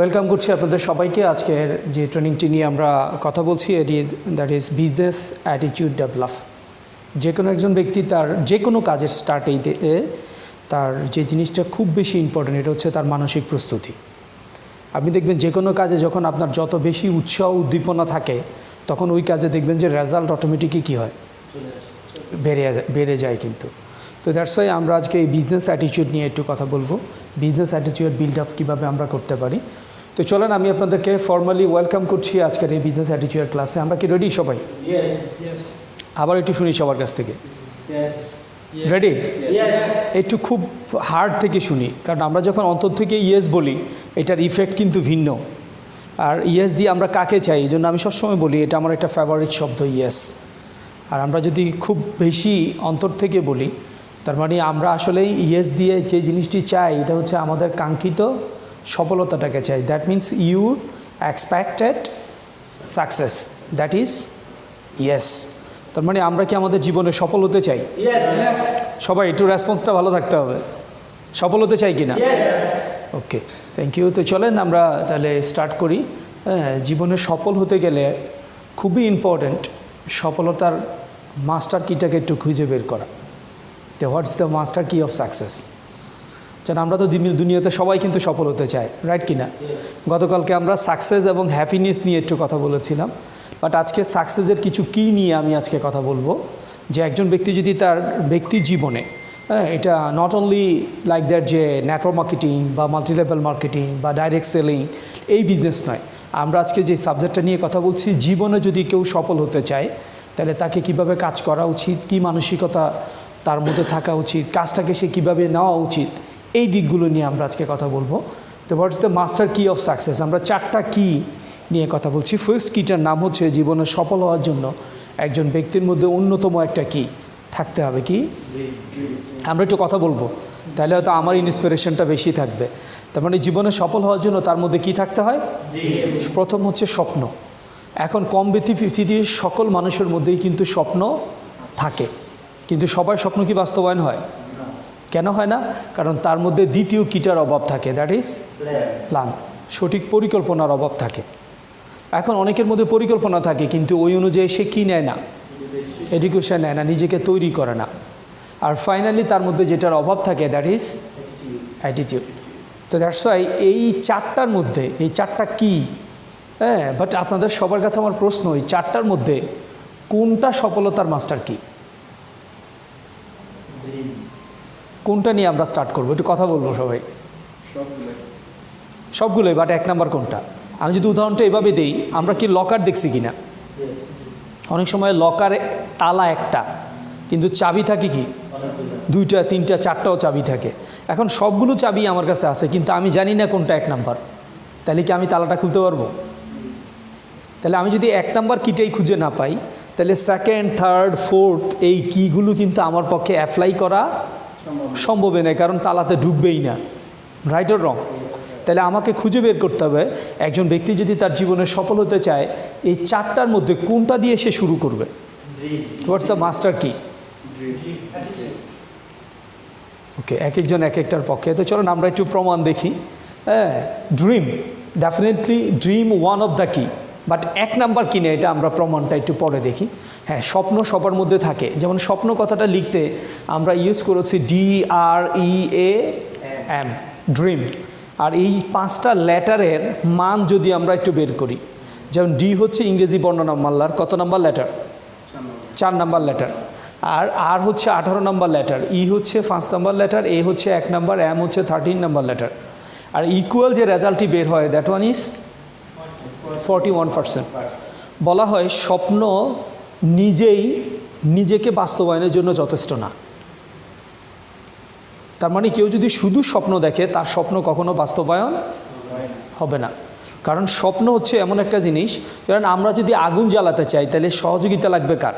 Welcome করছি আপনাদের সবাইকে। আজকের যে ট্রেনিংটি নিয়ে আমরা কথা বলছি এটি that is business attitude develop. যে কোনো একজন ব্যক্তি তার যে কোনো কাজের স্টার্টেই তার যে জিনিসটা খুব বেশি ইম্পর্টেন্ট এটা হচ্ছে তার মানসিক প্রস্তুতি। আপনি দেখবেন যে কোনো কাজে যখন আপনার যত বেশি উৎসাহ উদ্দীপনা থাকে তখন ওই কাজে দেখবেন যে রেজাল্ট অটোমেটিকই কী হয়, বেড়ে যায় কিন্তু। তো দ্যাটস ওয়াই আমরা আজকে এই বিজনেস অ্যাটিটিউড নিয়ে একটু কথা বলবো, বিজনেস অ্যাটিটিউড বিল্ড আপ কীভাবে আমরা করতে পারি। তো চলেন আমি আপনাদেরকে ফর্মালি ওয়েলকাম করছি আজকের এই বিজনেস অ্যাটিটিউড ক্লাসে। আমরা কি রেডি সবাই? আবার একটু শুনি সবার কাছ থেকে। রেডি? একটু খুব হার্ড থেকে শুনি, কারণ আমরা যখন অন্তর থেকে ইয়েস বলি এটার ইফেক্ট কিন্তু ভিন্ন। আর ইয়েস দিয়ে আমরা কাকে চাই, এই জন্য আমি সবসময় বলি এটা আমার একটা ফেভারিট শব্দ ইয়েস। আর আমরা যদি খুব বেশি অন্তর থেকে বলি তার মানে আমরা আসলে ইয়েস দিয়ে যে জিনিসটি চাই এটা হচ্ছে আমাদের কাঙ্ক্ষিত সফলতাটাকে চাই। That means you expected success, that is yes. তার মানে আমরা কি আমাদের জীবনে সফল হতে চাই? সবাই একটু রেসপন্সটা ভালো থাকতে হবে। সফল হতে চাই কি না? ওকে, থ্যাংক ইউ। তো চলেন আমরা তাহলে স্টার্ট করি। জীবনে সফল হতে গেলে খুবই ইম্পর্ট্যান্ট সফলতার মাস্টার কিটাকে একটু খুঁজে বের করা। তো হোয়াটস দ্য মাস্টার কি অফ সাকসেস? যেন আমরা তো দুনিয়াতে সবাই কিন্তু সফল হতে চায়, রাইট কি না? গতকালকে আমরা সাকসেস এবং হ্যাপিনেস নিয়ে একটু কথা বলেছিলাম, বাট আজকে সাকসেসের কিছু কী নিয়ে আমি আজকে কথা বলবো। যে একজন ব্যক্তি যদি তার ব্যক্তি জীবনে এটা নট অনলি লাইক দ্যাট যে নেটওয়ার্ক মার্কেটিং বা মাল্টিলেভেল মার্কেটিং বা ডাইরেক্ট সেলিং এই বিজনেস নয়, আমরা আজকে যে সাবজেক্টটা নিয়ে কথা বলছি জীবনে যদি কেউ সফল হতে চায় তাহলে তাকে কিভাবে কাজ করা উচিত, কী মানসিকতা তার মধ্যে থাকা উচিত, কাজটাকে সে কীভাবে নেওয়া উচিত, এই দিকগুলো নিয়ে আমরা আজকে কথা বলবো। তো হোয়াটস দ্য মাস্টার কি অফ সাকসেস? আমরা চারটা কি নিয়ে কথা বলছি। ফার্স্ট কিটার নাম হচ্ছে জীবনে সফল হওয়ার জন্য একজন ব্যক্তির মধ্যে অন্যতম একটা কি থাকতে হবে। কি আমরা একটু কথা বলবো, তাহলে হয়তো আমার ইন্সপিরেশনটা বেশি থাকবে। তার মানে জীবনে সফল হওয়ার জন্য তার মধ্যে কি থাকতে হয়? প্রথম হচ্ছে স্বপ্ন। এখন কম বেশি পৃথিবীর সকল মানুষের মধ্যেই কিন্তু স্বপ্ন থাকে, কিন্তু সবার স্বপ্ন কি বাস্তবায়ন হয়? কেন হয় না? কারণ তার মধ্যে দ্বিতীয় কিটার অভাব থাকে, দ্যাট ইজ প্ল্যান। সঠিক পরিকল্পনার অভাব থাকে। এখন অনেকের মধ্যে পরিকল্পনা থাকে কিন্তু ওই অনুযায়ী সে কী নেয় না, এডুকেশন নেয় না, নিজেকে তৈরি করে না। আর ফাইনালি তার মধ্যে যেটার অভাব থাকে দ্যাট ইজ অ্যাটিটিউড। তো দ্যাটস ওয়াই এই চারটার মধ্যে, এই চারটা কী, বাট আপনাদের সবার কাছে আমার প্রশ্ন, এই চারটার মধ্যে কোনটা সফলতার মাস্টার কি? কোনটা নিয়ে আমরা স্টার্ট করবো? একটু কথা বলবো সবাই। সবগুলোই, বাট এক নাম্বার কোনটা? আমি যদি উদাহরণটা এভাবে দিই, আমরা কি লকার দেখছি কিনা? অনেক সময় লকারে তালা একটা কিন্তু চাবি থাকে কি দুইটা, তিনটা, চারটাও চাবি থাকে। এখন সবগুলো চাবি আমার কাছে আছে কিন্তু আমি জানি না কোনটা এক নাম্বার, তাহলে কি আমি তালাটা খুলতে পারবো? তাহলে আমি যদি এক নাম্বার কিটাই খুঁজে না পাই তাহলে সেকেন্ড, থার্ড, ফোর্থ এই কিগুলো কিন্তু আমার পক্ষে অ্যাপ্লাই করা সম্ভব নয়, কারণ তালাতে ঢুকবেই না। Right or wrong? তাহলে আমাকে খুঁজে বের করতে হবে একজন ব্যক্তি যদি তার জীবনে সফল হতে চায় এই চারটার মধ্যে কোনটা দিয়ে সে শুরু করবে। হোয়াটস দ্য মাস্টার কি? ওকে, এক একজন এক একটার পক্ষে। তো চলুন আমরা একটু প্রমাণ দেখি। Dream, definitely dream one of the কি, বাট এক নাম্বার কিনে এটা আমরা প্রমাণটা একটু পরে দেখি। হ্যাঁ, স্বপ্ন সবার মধ্যে থাকে। যেমন স্বপ্ন কথাটা লিখতে আমরা ইউজ করেছি DREAM, ড্রিম। আর এই পাঁচটা লেটারের মান যদি আমরা একটু বের করি, যেমন ডি হচ্ছে ইংরেজি বর্ণমালার কত নাম্বার লেটার? 4 number letter. আর হচ্ছে 18 নাম্বার লেটার, ই হচ্ছে 5 নাম্বার লেটার, এ হচ্ছে 1 নাম্বার, এম হচ্ছে 13 নাম্বার লেটার। আর ইকুয়াল যে রেজাল্টটি বের হয় দ্যাট ওয়ান ইজ 41%। বলা হয় স্বপ্ন নিজেই নিজেকে বাস্তবায়নের জন্য যথেষ্ট না। তার মানে কেউ যদি শুধু স্বপ্ন দেখে তার স্বপ্ন কখনো বাস্তবায়ন হবে না। কারণ স্বপ্ন হচ্ছে এমন একটা জিনিস, কারণ আমরা যদি আগুন জ্বালাতে চাই তাহলে সহযোগিতা লাগবে কার?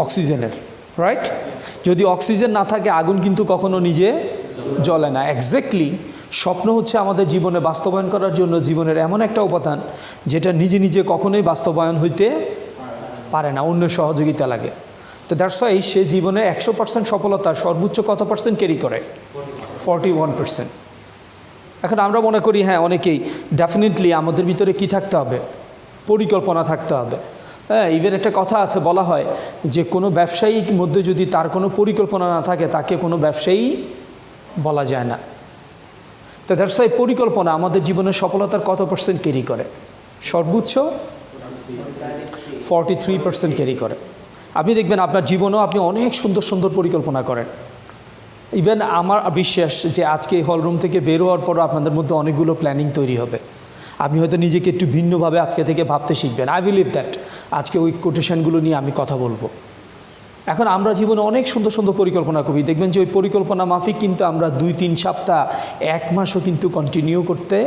অক্সিজেনের, রাইট? যদি অক্সিজেন না থাকে আগুন কিন্তু কখনো নিজে জ্বলে না। এক্স্যাক্টলি স্বপ্ন হচ্ছে আমাদের জীবনে বাস্তবায়ন করার জন্য জীবনের এমন একটা উপাদান যেটা নিজে নিজে কখনোই বাস্তবায়ন হইতে পারে না, অন্য সহযোগিতা লাগে। তো দ্যাটস ওয়াই সে জীবনে 100% সফলতা সর্বোচ্চ কত পার্সেন্ট ক্যারি করে? 41%। এখন আমরা মনে করি হ্যাঁ অনেকেই ডেফিনেটলি আমাদের ভিতরে কি থাকতে হবে, পরিকল্পনা থাকতে হবে। হ্যাঁ, ইভেন একটা কথা আছে, বলা হয় যে কোনো ব্যবসায়ীর মধ্যে যদি তার কোনো পরিকল্পনা না থাকে তাকে কোনো ব্যবসায়ী বলা যায় না। তো দ্যাটস ওয়াই পরিকল্পনা আমাদের জীবনের সফলতার কত পার্সেন্ট ক্যারি করে? সর্বোচ্চ 43% ক্যারি করে। আপনি দেখবেন আপনার জীবনেও আপনি অনেক সুন্দর সুন্দর পরিকল্পনা করেন। ইভেন আমার বিশ্বাস যে আজকে এই হলরুম থেকে বের হওয়ার পরও আপনাদের মধ্যে অনেকগুলো প্ল্যানিং তৈরি হবে। আপনি হয়তো নিজেকে একটু ভিন্নভাবে আজকে থেকে ভাবতে শিখবেন। আই বিলিভ দ্যাট আজকে ওই কোটেশনগুলো নিয়ে আমি কথা বলবো। এখন আমরা জীবনে অনেক সুন্দর সুন্দর পরিকল্পনা করি, দেখবেন যে ওই পরিকল্পনা মাফিক কিন্তু আমরা 2-3 সপ্তাহ 1 মাসও কিন্তু কন্টিনিউ করতে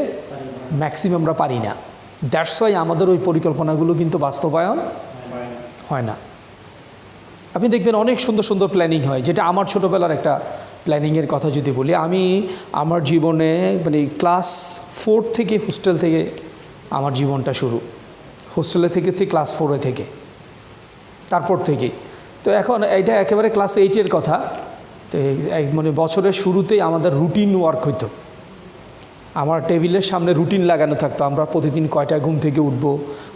ম্যাক্সিমাম আমরা পারি না। দ্যাটস ওয়াই আমাদের ওই পরিকল্পনাগুলো কিন্তু বাস্তবায়ন হয় না। আপনি দেখবেন অনেক সুন্দর সুন্দর প্ল্যানিং হয়, যেটা আমার ছোটোবেলার একটা প্ল্যানিংয়ের কথা যদি বলি, আমি আমার জীবনে মানে ক্লাস 4 থেকে হোস্টেল থেকে আমার জীবনটা শুরু। হোস্টেলে থেকেছি ক্লাস 4 থেকে, তারপর থেকে তো এখন এইটা একেবারে ক্লাস 8-এর কথা। তো মানে বছরের শুরুতেই আমাদের রুটিন ওয়ার্ক হইতো। আমার টেবিলের সামনে রুটিন লাগানো থাকতো, আমরা প্রতিদিন কয়টায় ঘুম থেকে উঠব,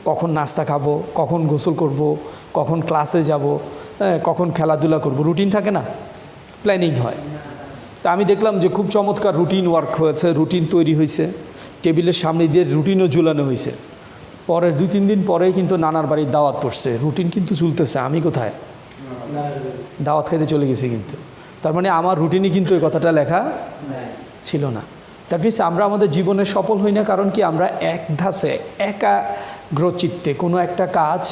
কখন নাস্তা খাবো, কখন গোসল করব, কখন ক্লাসে যাব, কখন খেলাধুলা করব, রুটিন থাকে না, প্ল্যানিং হয়। তা আমি দেখলাম যে খুব চমৎকার রুটিন ওয়ার্ক হয়েছে, রুটিন তৈরি হয়েছে, টেবিলের সামনে দিয়ে রুটিনও ঝুলানো হয়েছে। পরের 2-3 দিন পরেই কিন্তু নানার বাড়ির দাওয়াত পড়ছে, রুটিন কিন্তু চলতেছে, আমি কোথায় দাওয়াত খাইতে চলে গেছি। কিন্তু তার মানে আমার রুটিনে কিন্তু এই কথাটা লেখা ছিল না। দ্যাট মিনস আমরা আমাদের জীবনে সফল হই না, কারণ কি আমরা এক ধাসে একাগ্রচিত্তে কোনো একটা কাজ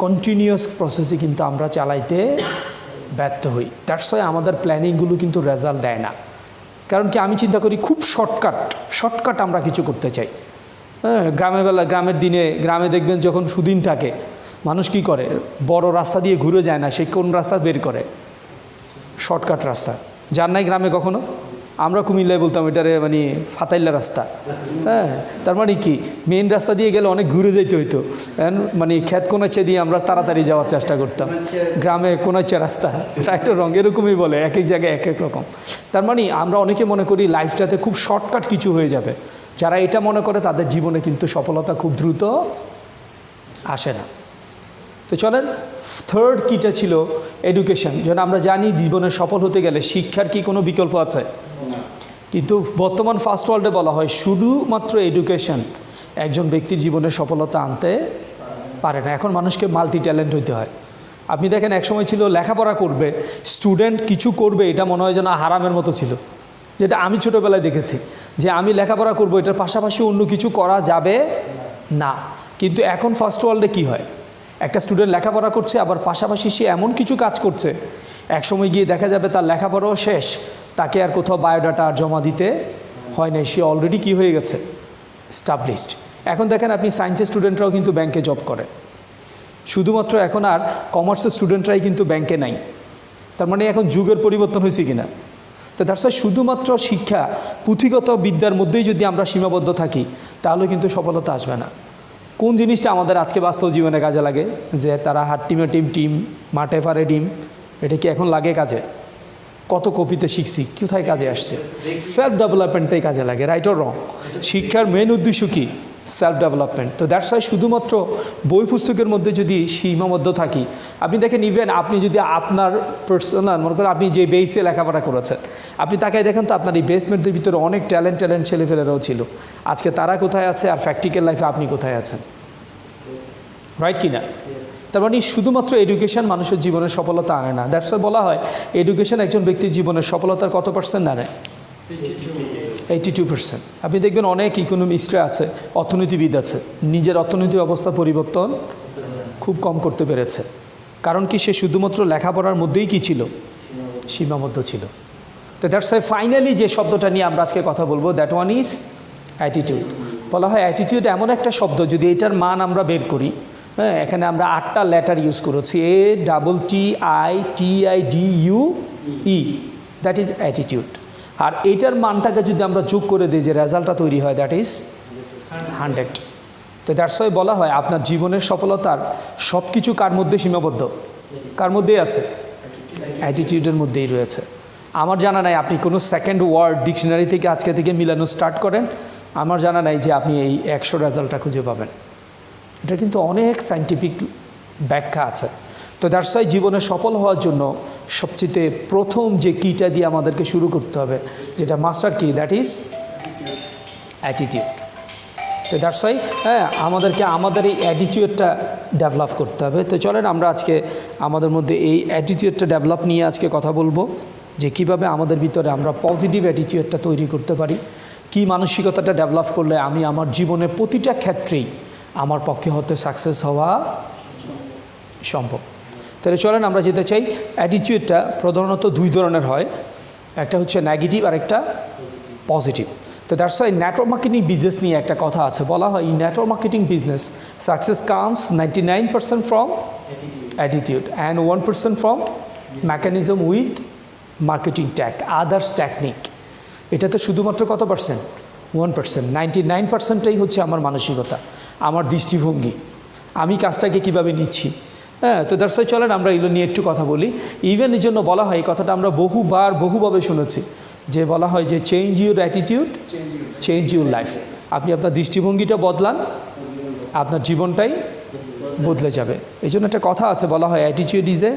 কন্টিনিউয়াস প্রসেসে কিন্তু আমরা চালাইতে ব্যর্থ হই। দ্যাটস ওয়াই আমাদের প্ল্যানিংগুলো কিন্তু রেজাল্ট দেয় না। কারণ কি আমি চিন্তা করি খুব শর্টকাট আমরা কিছু করতে চাই। হ্যাঁ, গ্রামের দিনে গ্রামে দেখবেন যখন সুদিন থাকে মানুষ কি করে, বড় রাস্তা দিয়ে ঘুরে যায় না, সে কোন রাস্তা বের করে, শর্টকাট রাস্তা। যার নাই গ্রামে কখনো, আমরা কুমিল্লায় বলতাম এটারে মানে ফাতাইল্লা রাস্তা। হ্যাঁ, তার মানে কি মেন রাস্তা দিয়ে গেলে অনেক ঘুরে যাইতে হইতো, মানে ক্ষেত কোনাচে দিয়ে আমরা তাড়াতাড়ি যাওয়ার চেষ্টা করতাম। গ্রামে কোনাচে রাস্তা, একটা রঙ এরকমই বলে, এক এক জায়গায় এক এক রকম। তার মানে আমরা অনেকে মনে করি লাইফটাতে খুব শর্টকাট কিছু হয়ে যাবে। যারা এটা মনে করে তাদের জীবনে কিন্তু সফলতা খুব দ্রুত আসে না। তো চলেন, থার্ড কিটা ছিল এডুকেশন। যেন আমরা জানি জীবনে সফল হতে গেলে শিক্ষার কি কোনো বিকল্প আছে? কিন্তু বর্তমান ফার্স্ট ওয়ার্ল্ডে বলা হয় শুধুমাত্র এডুকেশন একজন ব্যক্তির জীবনে সফলতা আনতে পারে না। এখন মানুষকে মাল্টি ট্যালেন্ট হইতে হয়। আপনি দেখেন একসময় ছিল লেখাপড়া করবে, স্টুডেন্ট কিছু করবে, এটা মনে হয় যেন হারামের মতো ছিল। যেটা আমি ছোটোবেলায় দেখেছি যে আমি লেখাপড়া করব, এটার পাশাপাশি অন্য কিছু করা যাবে না। কিন্তু এখন ফার্স্ট ওয়ার্ল্ডে কি হয়, একটা স্টুডেন্ট লেখাপড়া করছে, আবার পাশাপাশি সে এমন কিছু কাজ করছে, একসময় গিয়ে দেখা যাবে তার লেখাপড়াও শেষ, তাকে আর কোথাও বায়োডাটা আর জমা দিতে হয় নাই, সে অলরেডি কি হয়ে গেছে, এস্টাবলিশড। এখন দেখেন আপনি সায়েন্সের স্টুডেন্টরাও কিন্তু ব্যাংকে জব করে, শুধুমাত্র এখন আর কমার্সের স্টুডেন্টরাই কিন্তু ব্যাংকে নাই। তার মানে এখন যুগের পরিবর্তন হয়েছে কিনা? তো দ্যাটস ওয়াই শুধুমাত্র শিক্ষা পুঁথিগত বিদ্যার মধ্যেই যদি আমরা সীমাবদ্ধ থাকি তাহলে কিন্তু সফলতা আসবে না। কোন জিনিসটা আমাদের আজকে বাস্তব জীবনে কাজে লাগে, যে তারা হাট টিমে টিম মাঠে ফারে ডিম, এটা কি এখন লাগে কাজে? কত কপিতে শিখছি, কোথায় কাজে আসছে? সেলফ ডেভেলপমেন্টটাই কাজে লাগে, রাইট অর রং? শিক্ষার মেন উদ্দেশ্য কি? Self development. তো দ্যাটস ওয়াই শুধুমাত্র বই পুস্তকের মধ্যে যদি সীমাবদ্ধ থাকি, আপনি দেখেন ইভেন আপনি যদি আপনার পার্সোনাল মনে করেন আপনি যে বেসে লেখাপড়া করেছেন, আপনি তাকাই দেখেন তো আপনার এই বেসমেন্টের ভিতরে অনেক ট্যালেন্ট ছেলেফেলেরাও ছিল, আজকে তারা কোথায় আছে আর প্র্যাকটিক্যাল লাইফে আপনি কোথায় আছেন, রাইট কি না? তার মানে শুধুমাত্র এডুকেশন মানুষের জীবনের সফলতা আনে না। দ্যাটস ওয়াই বলা হয় এডুকেশন একজন ব্যক্তির জীবনের সফলতার কত পার্সেন্ট আনে? 82%। আপনি দেখবেন অনেক ইকোনমিস্টরা আছে, অর্থনীতিবিদ আছে, নিজের অর্থনৈতিক অবস্থা পরিবর্তন খুব কম করতে পেরেছে। কারণ কি? সে শুধুমাত্র লেখাপড়ার মধ্যেই কি ছিল? সীমাবদ্ধ ছিল। তো দ্যাটস ওয়াই ফাইনালি যে শব্দটা নিয়ে আমরা আজকে কথা বলবো, দ্যাট ওয়ান ইজ অ্যাটিটিউড। বলা হয় অ্যাটিটিউড এমন একটা শব্দ, যদি এটার মান আমরা বের করি, হ্যাঁ, এখানে আমরা 8টা লেটার ইউজ করেছি, ATTIDUE, দ্যাট ইজ অ্যাটিটিউড। আর এইটার মানটাকে যদি আমরা যোগ করে দিই, যে রেজাল্টটা তৈরি হয়, দ্যাট ইজ 100। তো দ্যাটস ওয়াই বলা হয় আপনার জীবনের সফলতার সব কিছু কার মধ্যে সীমাবদ্ধ? কার মধ্যেই আছে? অ্যাটিটিউডের মধ্যেই রয়েছে। আমার জানা নাই আপনি কোনো সেকেন্ড ওয়ার্ড ডিকশনারি থেকে আজকে থেকে মিলানো স্টার্ট করেন, আমার জানা নাই যে আপনি এই 100 রেজাল্টটা খুঁজে পাবেন। এটা কিন্তু অনেক সায়েন্টিফিক ব্যাখ্যা আছে। তো দ্যাটস ওয়াই জীবনে সফল হওয়ার জন্য সবচেয়ে প্রথম যে কিটা দিয়ে আমাদেরকে শুরু করতে হবে, যেটা মাস্টার কি, দ্যাট ইজ অ্যাটিটিউড। তো দ্যাটস ওয়াই আমাদেরকে আমাদের এই অ্যাটিটিউডটা ডেভেলপ করতে হবে। তো চলেন আমরা আজকে আমাদের মধ্যে এই অ্যাটিটিউডটা ডেভেলপ নিয়ে আজকে কথা বলবো, যে কিভাবে আমাদের ভিতরে আমরা পজিটিভ অ্যাটিটিউডটা তৈরি করতে পারি, কি মানসিকতাটা ডেভেলপ করলে আমি আমার জীবনের প্রতিটা ক্ষেত্রেই আমার পক্ষে হতে সাকসেস হওয়া সম্ভব। তাহলে চলেন আমরা যেতে চাই। অ্যাটিটিউডটা প্রধানত দুই ধরনের হয়, একটা হচ্ছে নেগেটিভ আর একটা পজিটিভ। তো that's why network marketing business নিয়ে একটা কথা আছে, বলা হয় network marketing business success comes 99% from attitude and 1% from mechanism with marketing others technique. এটাতে শুধুমাত্র কত পার্সেন্ট? 1%। 99%টাই হচ্ছে আমার মানসিকতা, আমার দৃষ্টিভঙ্গি, আমি কাজটাকে কীভাবে নিচ্ছি। তো দ্যাটস ওয়াই চলেন আমরা এগুলো নিয়ে একটু কথা বলি। ইভেন এই জন্য বলা হয়, এই কথাটা আমরা বহুভাবে শুনেছি, যে বলা হয় যে change your attitude change your life. আপনি আপনার দৃষ্টিভঙ্গিটা বদলান, আপনার জীবনটাই বদলে যাবে। এই জন্য একটা কথা আছে, বলা হয় attitude is a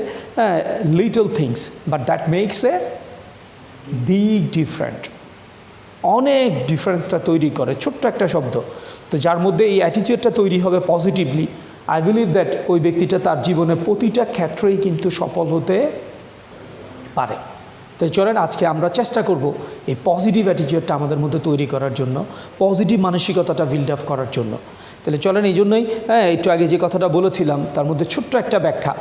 little things but that makes a big different. অনেক ডিফারেন্সটা তৈরি করে ছোট্ট একটা শব্দ। তো যার মধ্যে এই অ্যাটিটিউডটা তৈরি হবে পজিটিভলি, আই বিলিভ দ্যাট ওই ব্যক্তিটা তার জীবনের প্রতিটা ক্ষেত্রেই কিন্তু সফল হতে পারে। তো চলেন আজকে আমরা চেষ্টা করব এই পজিটিভ অ্যাটিটিউডটা আমাদের মধ্যে তৈরি করার জন্য, পজিটিভ মানসিকতাটা বিল্ড আপ করার জন্য। তাহলে চলেন এই জন্যই একটু আগে যে কথাটা বলেছিলাম তার মধ্যে ছোট্ট একটা ব্যাখ্যা।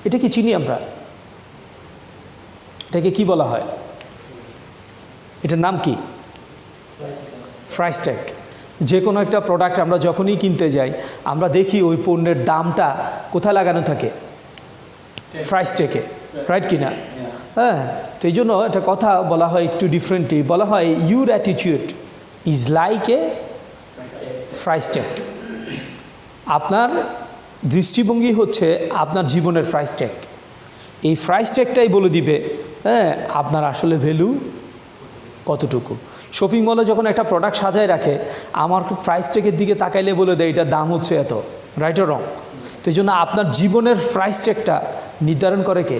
এটা কি চিনি আমরা? এটাকে কি বলা হয়? এটার নাম কি? Price tag. যে কোনো একটা প্রোডাক্ট আমরা যখনই কিনতে যাই, আমরা দেখি ওই পণ্যের দামটা কোথায় লাগানো থাকে? প্রাইস ট্যাগে, রাইট কিনা? তো এই জন্য একটা কথা বলা হয় একটু ডিফারেন্টলি, বলা হয় your attitude is like A price tag. আপনার দৃষ্টিভঙ্গি হচ্ছে আপনার জীবনের প্রাইস ট্যাগ। এই প্রাইস ট্যাগটাই বলে দিবে আপনার আসলে ভ্যালু কতটুকু। শপিং মলে যখন একটা প্রোডাক্ট সাজায় রাখে, আমার প্রাইস ট্যাগের দিকে তাকাইলে বলে দেয় এটার দাম হচ্ছে এত, রাইট অর রং? তো এই জন্য আপনার জীবনের প্রাইস ট্যাগটা নির্ধারণ করে কে?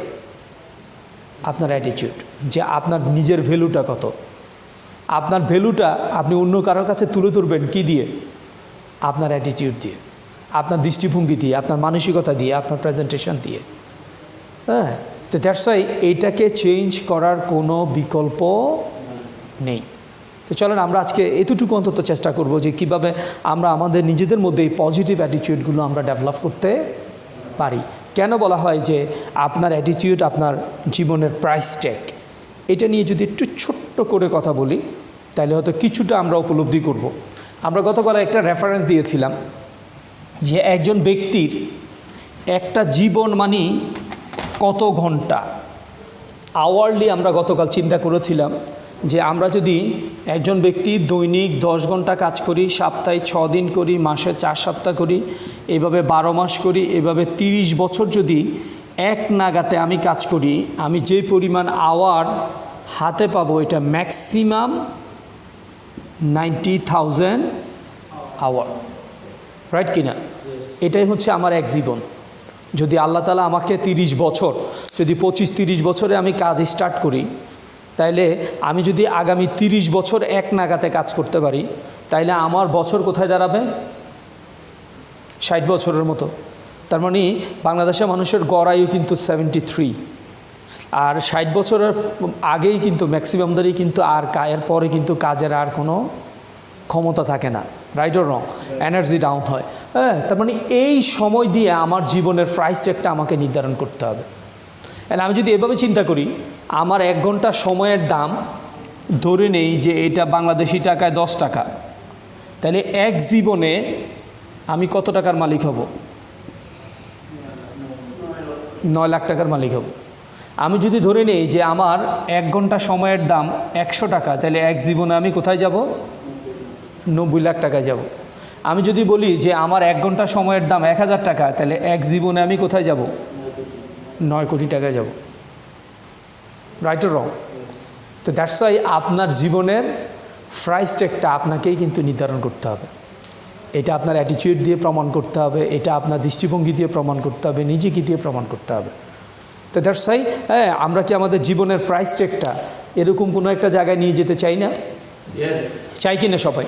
আপনার অ্যাটিটিউড, যে আপনার নিজের ভ্যালুটা কত। আপনার ভ্যালুটা আপনি অন্য কারোর কাছে তুলে ধরবেন কি দিয়ে? আপনার অ্যাটিটিউড দিয়ে, আপনার দৃষ্টিভঙ্গি দিয়ে, আপনার মানসিকতা দিয়ে, আপনার প্রেজেন্টেশন দিয়ে। তো দ্যাটস ওয়াই এইটাকে চেঞ্জ করার কোনো বিকল্প নেই। তো চলেন আমরা আজকে এতটুকু অন্তত চেষ্টা করব যে কীভাবে আমরা আমাদের নিজেদের মধ্যে এই পজিটিভ অ্যাটিটিউডগুলো আমরা ডেভেলপ করতে পারি। কেন বলা হয় যে আপনার অ্যাটিটিউড আপনার জীবনের প্রাইস ট্যাগ? এটা নিয়ে যদি একটু ছোট্ট করে কথা বলি তাহলে হয়তো কিছুটা আমরা উপলব্ধি করব। আমরা গতকাল একটা রেফারেন্স দিয়েছিলাম যে একজন ব্যক্তির একটা জীবন মানে কত ঘন্টা, আওয়ারলি। আমরা গতকাল চিন্তা করেছিলাম যে আমরা যদি একজন ব্যক্তি দৈনিক 10 ঘন্টা কাজ করি, সপ্তাহে 6 দিন করি, মাসে 4 সপ্তাহ করি, এভাবে 12 মাস করি, এভাবে 30 বছর যদি এক নাগাতে আমি কাজ করি, আমি যে পরিমাণ আওয়ার হাতে পাবো এটা ম্যাক্সিমাম 90,000 আওয়ার, রাইট কিনা? এটাই হচ্ছে আমার এক জীবন। যদি আল্লাহ তাআলা আমাকে 30 বছর, যদি 25-30 বছরে আমি কাজ স্টার্ট করি, তাইলে আমি যদি আগামী 30 বছর এক নাগাতে কাজ করতে পারি, তাইলে আমার বছর কোথায় দাঁড়াবে? 60 বছরের মতো। তার মানে বাংলাদেশের মানুষের গড় আয়ু কিন্তু 73, আর 60 বছরের আগেই কিন্তু ম্যাক্সিমামদেরই কিন্তু আর এর পরে কিন্তু কাজের আর কোনো ক্ষমতা থাকে না, right or wrong? Energy down হয়। তার মানে এই সময় দিয়ে আমার জীবনের প্রাইস ট্যাগটা আমাকে নির্ধারণ করতে হবে। আমি যদি এভাবে চিন্তা করি, আমার 1 ঘন্টা সময়ের দাম ধরে নেই যে এটা বাংলাদেশি টাকায় 10 টাকা, তাহলে এক জীবনে আমি কত টাকার মালিক হব? 9 লাখ টাকার মালিক হব। আমি যদি ধরে নেই যে আমার 1 ঘন্টা সময়ের দাম 100 টাকা, তাহলে এক জীবনে আমি কোথায় যাব? 90 লাখ টাকায় যাব। আমি যদি বলি যে আমার 1 ঘন্টা সময়ের দাম 1000 টাকা, তাহলে এক জীবনে আমি কোথায় যাব? 9 কোটি টাকায় যাব, রাইট অর রং? তো দ্যাটস ওয়াই আপনার জীবনের প্রাইস ট্যাগটা আপনাকেই কিন্তু নির্ধারণ করতে হবে। এটা আপনার অ্যাটিটিউড দিয়ে প্রমাণ করতে হবে, এটা আপনার দৃষ্টিভঙ্গি দিয়ে প্রমাণ করতে হবে, নিজেকে দিয়ে প্রমাণ করতে হবে। তো দ্যাটস ওয়াই আমরা কি আমাদের জীবনের প্রাইস ট্যাগটা এরকম কোনো একটা জায়গায় নিয়ে যেতে চাই না? চাই কি না সবাই?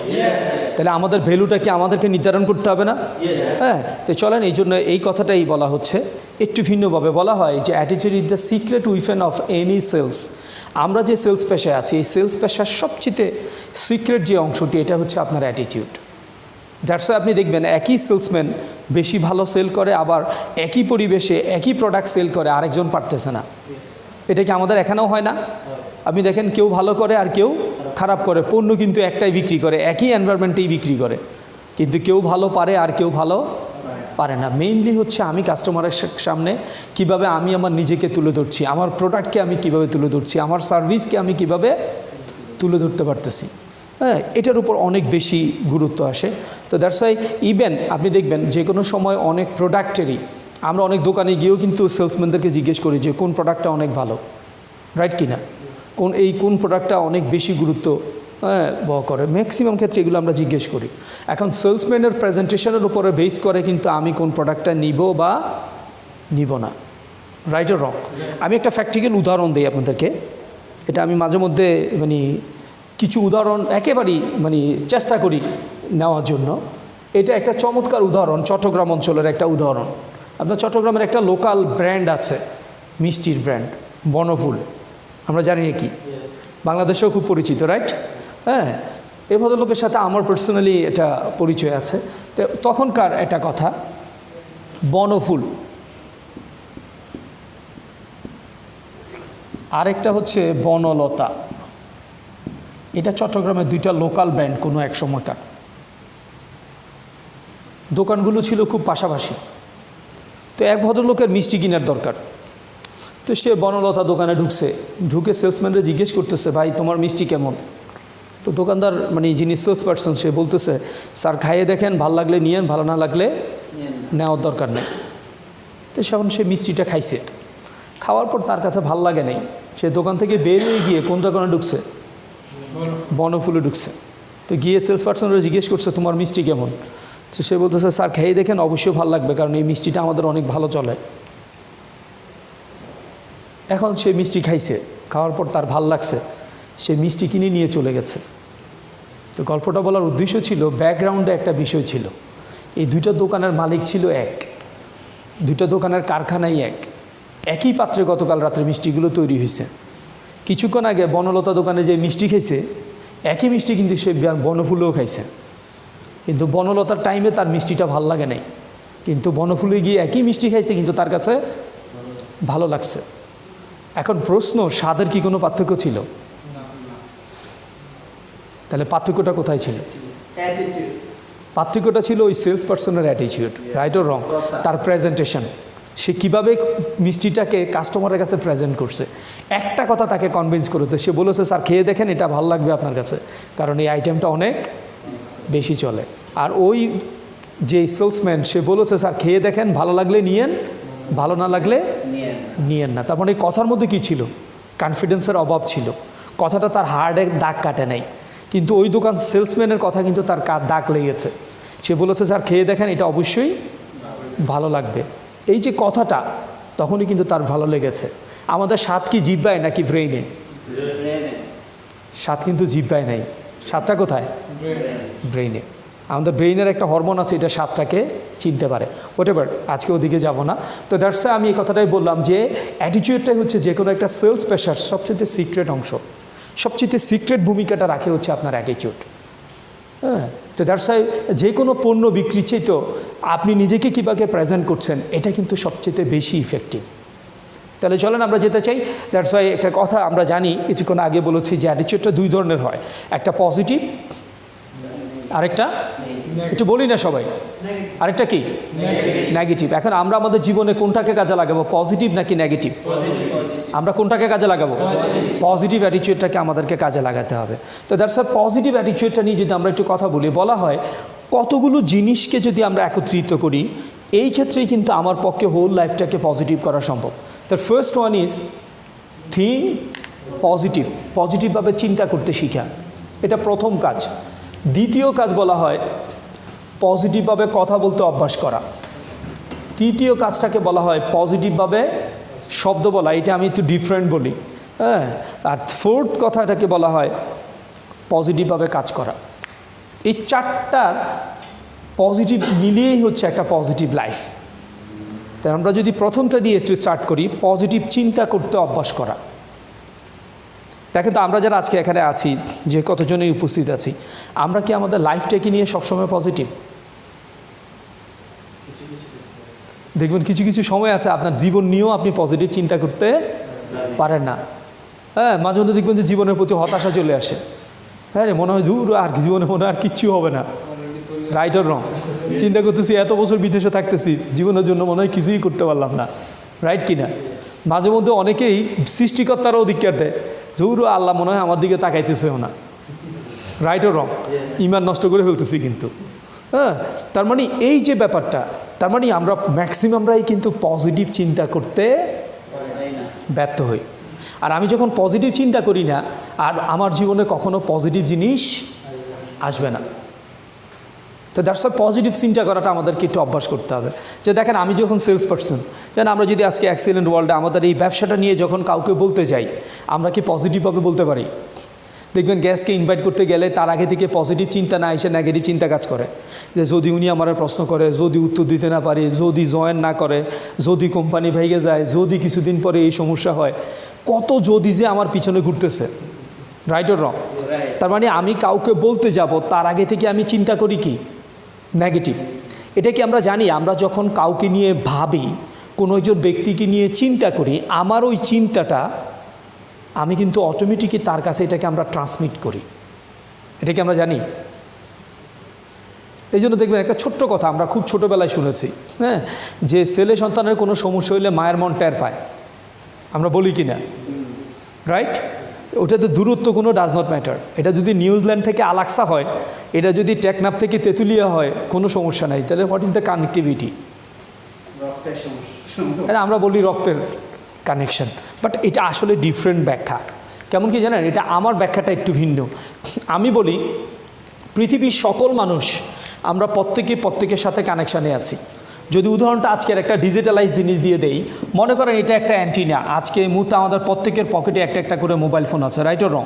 তাহলে আমাদের ভ্যালুটা কি আমাদেরকে নির্ধারণ করতে হবে না? তো চলেন, এই জন্য এই কথাটাই বলা হচ্ছে, একটু ভিন্নভাবে বলা হয় যে attitude is the secret weapon of any sales. আমরা যে সেলস পেশায় আছি, এই সেলস পেশার সবচেয়ে সিক্রেট যে অংশটি, এটা হচ্ছে আপনার অ্যাটিটিউড। দ্যাটস ওয়াই আপনি দেখবেন একই সেলসম্যান বেশি ভালো সেল করে, আবার একই পরিবেশে একই প্রোডাক্ট সেল করে, আরেকজন পারতেছে না। এটা কি আমাদের এখানেও হয় না? আপনি দেখেন কেউ ভালো করে আর কেউ খারাপ করে, পণ্য কিন্তু একটাই বিক্রি করে, একই এনভায়রনমেন্টেই বিক্রি করে, কিন্তু কেউ ভালো পারে আর কেউ ভালো পারে না। মেইনলি হচ্ছে আমি কাস্টমারের সামনে কিভাবে আমি আমার নিজেকে তুলে ধরছি, আমার প্রোডাক্টকে আমি কিভাবে তুলে ধরছি, আমার সার্ভিসকে আমি কিভাবে তুলে ধরতে পারতেছি। এটার উপর অনেক বেশি গুরুত্ব আসে। তো দ্যাটস ওয়াই ইভেন আপনি দেখবেন যে কোনো সময় অনেক প্রোডাক্টেরই আমরা অনেক দোকানে গিয়েও কিন্তু সেলসম্যানদেরকে জিজ্ঞেস করি যে কোন প্রোডাক্টটা অনেক ভালো, রাইট কি না, কোন প্রোডাক্টটা অনেক বেশি গুরুত্ব বহ করে। ম্যাক্সিমাম ক্ষেত্রে এগুলো আমরা জিজ্ঞেস করি। এখন সেলসম্যানের প্রেজেন্টেশনের উপরে বেস করে কিন্তু আমি কোন প্রোডাক্টটা নিব বা নিব না, রাইট অর রং। আমি একটা প্র্যাকটিক্যাল উদাহরণ দিই আপনাদেরকে। এটা আমি মাঝে মধ্যে কিছু উদাহরণ একেবারেই চেষ্টা করি নেওয়ার জন্য। এটা একটা চমৎকার উদাহরণ, চট্টগ্রাম অঞ্চলের একটা উদাহরণ। আপনার চট্টগ্রামের একটা লোকাল ব্র্যান্ড আছে, মিষ্টির ব্র্যান্ড বনফুল। আমরা জানি কি বাংলাদেশেও খুব পরিচিত, রাইট? এই ভদ্রলোকের সাথে আমার পার্সোনালি এটা পরিচয় আছে। তো তখনকার একটা কথা, বনফুল, আরেকটা হচ্ছে বনলতা। এটা চট্টগ্রামের দুইটা লোকাল ব্র্যান্ড কোনো এক সময়কার। দোকানগুলো ছিল খুব পাশাপাশি। তো এক ভদ্রলোকের মিষ্টি কেনার দরকার, তো সে বনলতা দোকানে ঢুকে সেলসম্যানরা জিজ্ঞেস করতেছে, ভাই তোমার মিষ্টি কেমন? তো দোকানদার যিনি সেলস পার্সন, সে বলতেছে, স্যার খাইয়ে দেখেন, ভালো লাগলে নিয়েন, ভালো না লাগলে নেওয়ার দরকার নেই। তো এখন সে মিষ্টিটা খাইছে, খাওয়ার পর তার কাছে ভাল লাগে নেই। সে দোকান থেকে বের হয়ে গিয়ে কোন দোকানে ঢুকছে? বনফুলে ঢুকছে। তো গিয়ে সেলস পার্সনরা জিজ্ঞেস করছে, তোমার মিষ্টি কেমন? তো সে বলতেছে, স্যার খেয়ে দেখেন, অবশ্যই ভালো লাগবে, কারণ এই মিষ্টিটা আমাদের অনেক ভালো চলে। এখন সে মিষ্টি খাইছে, খাওয়ার পর তার ভাল লাগছে, সে মিষ্টি কিনে নিয়ে চলে গেছে। তো গল্পটা বলার উদ্দেশ্য ছিল, ব্যাকগ্রাউন্ডে একটা বিষয় ছিল। এই দুইটা দোকানের মালিক ছিল এক, দুইটা দোকানের কারখানাই একই পাত্রে গতকাল রাত্রে মিষ্টিগুলো তৈরি হয়েছে। কিছুক্ষণ আগে বনলতা দোকানে যে মিষ্টি খাইছে, একই মিষ্টি কিন্তু সে বনফুলেও খাইছে, কিন্তু বনলতার টাইমে তার মিষ্টিটা ভাল লাগে নাই, কিন্তু বনফুলে গিয়ে একই মিষ্টি খাইছে, কিন্তু তার কাছে ভালো লাগছে। এখন প্রশ্ন, স্বাদের কি কোনো পার্থক্য ছিল? তাহলে পার্থক্যটা কোথায় ছিল? পার্থক্যটা ছিল ওই সেলস পার্সনের অ্যাটিটিউড, রাইট অর রং, তার প্রেজেন্টেশন। সে কীভাবে মিষ্টিটাকে কাস্টমারের কাছে প্রেজেন্ট করছে। একটা কথা তাকে কনভিন্স করেছে, সে বলেছে, স্যার খেয়ে দেখেন, এটা ভালো লাগবে আপনার কাছে, কারণ এই আইটেমটা অনেক বেশি চলে। আর ওই যে সেলসম্যান, সে বলেছে, স্যার খেয়ে দেখেন, ভালো লাগলে নিয়েন, ভালো না লাগলে নিয়েন না। তার মানে এই কথার মধ্যে কী ছিল? কনফিডেন্সের অভাব ছিল। কথাটা তার হার্ডে দাগ কাটে নাই, কিন্তু ওই দোকান সেলসম্যানের কথা কিন্তু তার দাগ লেগেছে। সে বলেছে, স্যার খেয়ে দেখেন, এটা অবশ্যই ভালো লাগবে। এই যে কথাটা, তখনই কিন্তু তার ভালো লেগেছে। আমাদের স্বাদ কি জিহ্বায় নাকি ব্রেইনে? স্বাদ কিন্তু জিহ্বায় নাই, স্বাদটা কোথায়? ব্রেইনে। আমাদের ব্রেইনের একটা হরমোন আছে, এটা স্বাদটাকে চিনতে পারে। হোয়াটএভার, আজকে ওদিকে যাব না। তো দ্যাটস আমি এই কথাটাই বললাম যে অ্যাটিটিউডটাই হচ্ছে যে কোনো একটা সেলস পেশার সবচেয়ে সিক্রেট অংশ। সবচেয়ে সিক্রেট ভূমিকাটা রাখে হচ্ছে আপনার অ্যাটিটিউড। তো দ্যাটস ওয়াই যে কোনো পণ্য বিক্রি চেয়ে তো আপনি নিজেকে কীভাবে প্রেজেন্ট করছেন, এটা কিন্তু সবচেয়ে বেশি ইফেক্টিভ। তাহলে চলেন আমরা যেতে চাই। দ্যাটস ওয়াই একটা কথা আমরা জানি, কিছুক্ষণ আগে বলেছি যে অ্যাটিটিউডটা দুই ধরনের হয়, একটা পজিটিভ, আরেকটা একটু বলি না সবাই, আরেকটা কি? নেগেটিভ। এখন আমরা আমাদের জীবনে কোনটাকে কাজে লাগাবো, পজিটিভ নাকি নেগেটিভ? আমরা কোনটাকে কাজে লাগাবো? পজিটিভ অ্যাটিটিউডটাকে আমাদেরকে কাজে লাগাতে হবে। তো দ্যাটস ওয়াই পজিটিভ অ্যাটিটিউডটা নিয়ে যদি আমরা একটু কথা বলি, বলা হয় কতগুলো জিনিসকে যদি আমরা একত্রিত করি, এই ক্ষেত্রেই কিন্তু আমার পক্ষে হোল লাইফটাকে পজিটিভ করা সম্ভব। The first one is think পজিটিভভাবে চিন্তা করতে শিখা, এটা প্রথম কাজ। দ্বিতীয় কাজ বলা হয় পজিটিভভাবে কথা বলতে অভ্যাস করা। তৃতীয় কাজটাকে বলা হয় পজিটিভভাবে শব্দ বলা, এটা আমি একটু ডিফারেন্ট বলি, হ্যাঁ। আর ফোর্থ কথাটাকে বলা হয় পজিটিভভাবে কাজ করা। এই চারটার পজিটিভ মিলিয়েই হচ্ছে একটা পজিটিভ লাইফ। তাই আমরা যদি প্রথমটা দিয়ে একটু স্টার্ট করি, পজিটিভ চিন্তা করতে অভ্যাস করা। দেখেন তো আমরা যারা আজকে এখানে আছি, যে কতজনেই উপস্থিত আছি, আমরা কি আমাদের লাইফটাকে নিয়ে সবসময় পজিটিভ? দেখবেন কিছু কিছু সময় আছে আপনার জীবন নিয়েও আপনি পজিটিভ চিন্তা করতে পারেন না, হ্যাঁ। মাঝে মধ্যে দেখবেন যে জীবনের প্রতি হতাশা চলে আসে, হ্যাঁ রে, মনে হয় দূর আর জীবনে মনে হয় আর কিচ্ছু হবে না। রাইট অর রং? চিন্তা করতেছি এত বছর বিদেশে থাকতেছি, জীবনের জন্য মনে হয় কিছুই করতে পারলাম না, রাইট কি না? মাঝে মধ্যে অনেকেই সৃষ্টিকর্তারও অধিকার দেয়, দূর আল্লাহ মনে হয় আমার দিকে তাকাইতেছেও না। রাইট অর রং? ইমান নষ্ট করে ফেলতেছি কিন্তু, হ্যাঁ। তার মানে এই যে ব্যাপারটা, তার মানে আমরা ম্যাক্সিমামরাই কিন্তু পজিটিভ চিন্তা করতে ব্যর্থ হই। আর আমি যখন পজিটিভ চিন্তা করি না, আর আমার জীবনে কখনো পজিটিভ জিনিস আসবে না। তো দ্যাটস ওয়াই পজিটিভ চিন্তা করাটা আমাদেরকে একটু অভ্যাস করতে হবে। যে দেখেন আমি যখন সেলস পারসন, যেন আমরা যদি আজকে এক্সেলেন্ট ওয়ার্ল্ডে আমাদের এই ব্যবসাটা নিয়ে যখন কাউকে বলতে যাই, আমরা কি পজিটিভভাবে বলতে পারি? দেখবেন গ্যাসকে ইনভাইট করতে গেলে তার আগে থেকে পজিটিভ চিন্তা না এসে নেগেটিভ চিন্তা কাজ করে, যে যদি উনি আমার প্রশ্ন করে, যদি উত্তর দিতে না পারি, যদি জয়েন না করে, যদি কোম্পানি ভেঙে যায়, যদি কিছুদিন পরে এই সমস্যা হয়, কত যদি যে আমার পিছনে ঘুরতেছে। রাইট অর রং? তার মানে আমি কাউকে বলতে যাব তার আগে থেকে আমি চিন্তা করি কি নেগেটিভ। এটা কি আমরা জানি? আমরা যখন কাউকে নিয়ে ভাবি, কোনো একজন ব্যক্তিকে নিয়ে চিন্তা করি, আমার ওই চিন্তাটা আমি কিন্তু অটোমেটিকই তার কাছে এটাকে আমরা ট্রান্সমিট করি। এটা কি আমরা জানি? এই জন্য দেখবেন একটা ছোট্ট কথা আমরা খুব ছোটোবেলায় শুনেছি, হ্যাঁ, যে ছেলে সন্তানের কোনো সমস্যা হইলে মায়ের মন টের পায়। আমরা বলি কি না? রাইট? ওটাতে দূরত্ব কোনো ডাজ নট ম্যাটার। এটা যদি নিউজিল্যান্ড থেকে আলাক্সা হয়, এটা যদি টেকনাফ থেকে তেঁতুলিয়া হয়, কোনো সমস্যা নাই। তাহলে হোয়াট ইজ দ্য কানেক্টিভিটি? আমরা বলি রক্তের কানেকশন, বাট এটা আসলে ডিফারেন্ট ব্যাখ্যা। কেমন কি জানেন? এটা আমার ব্যাখ্যাটা একটু ভিন্ন। আমি বলি পৃথিবীর সকল মানুষ আমরা প্রত্যেকের সাথে কানেকশানে আছি। যদি উদাহরণটা আজকের একটা ডিজিটালাইজ জিনিস দিয়ে দেই, মনে করেন এটা একটা অ্যান্টিনা। আজকে এই মুহূর্তে আমাদের প্রত্যেকের পকেটে একটা একটা করে মোবাইল ফোন আছে, রাইট অর রং?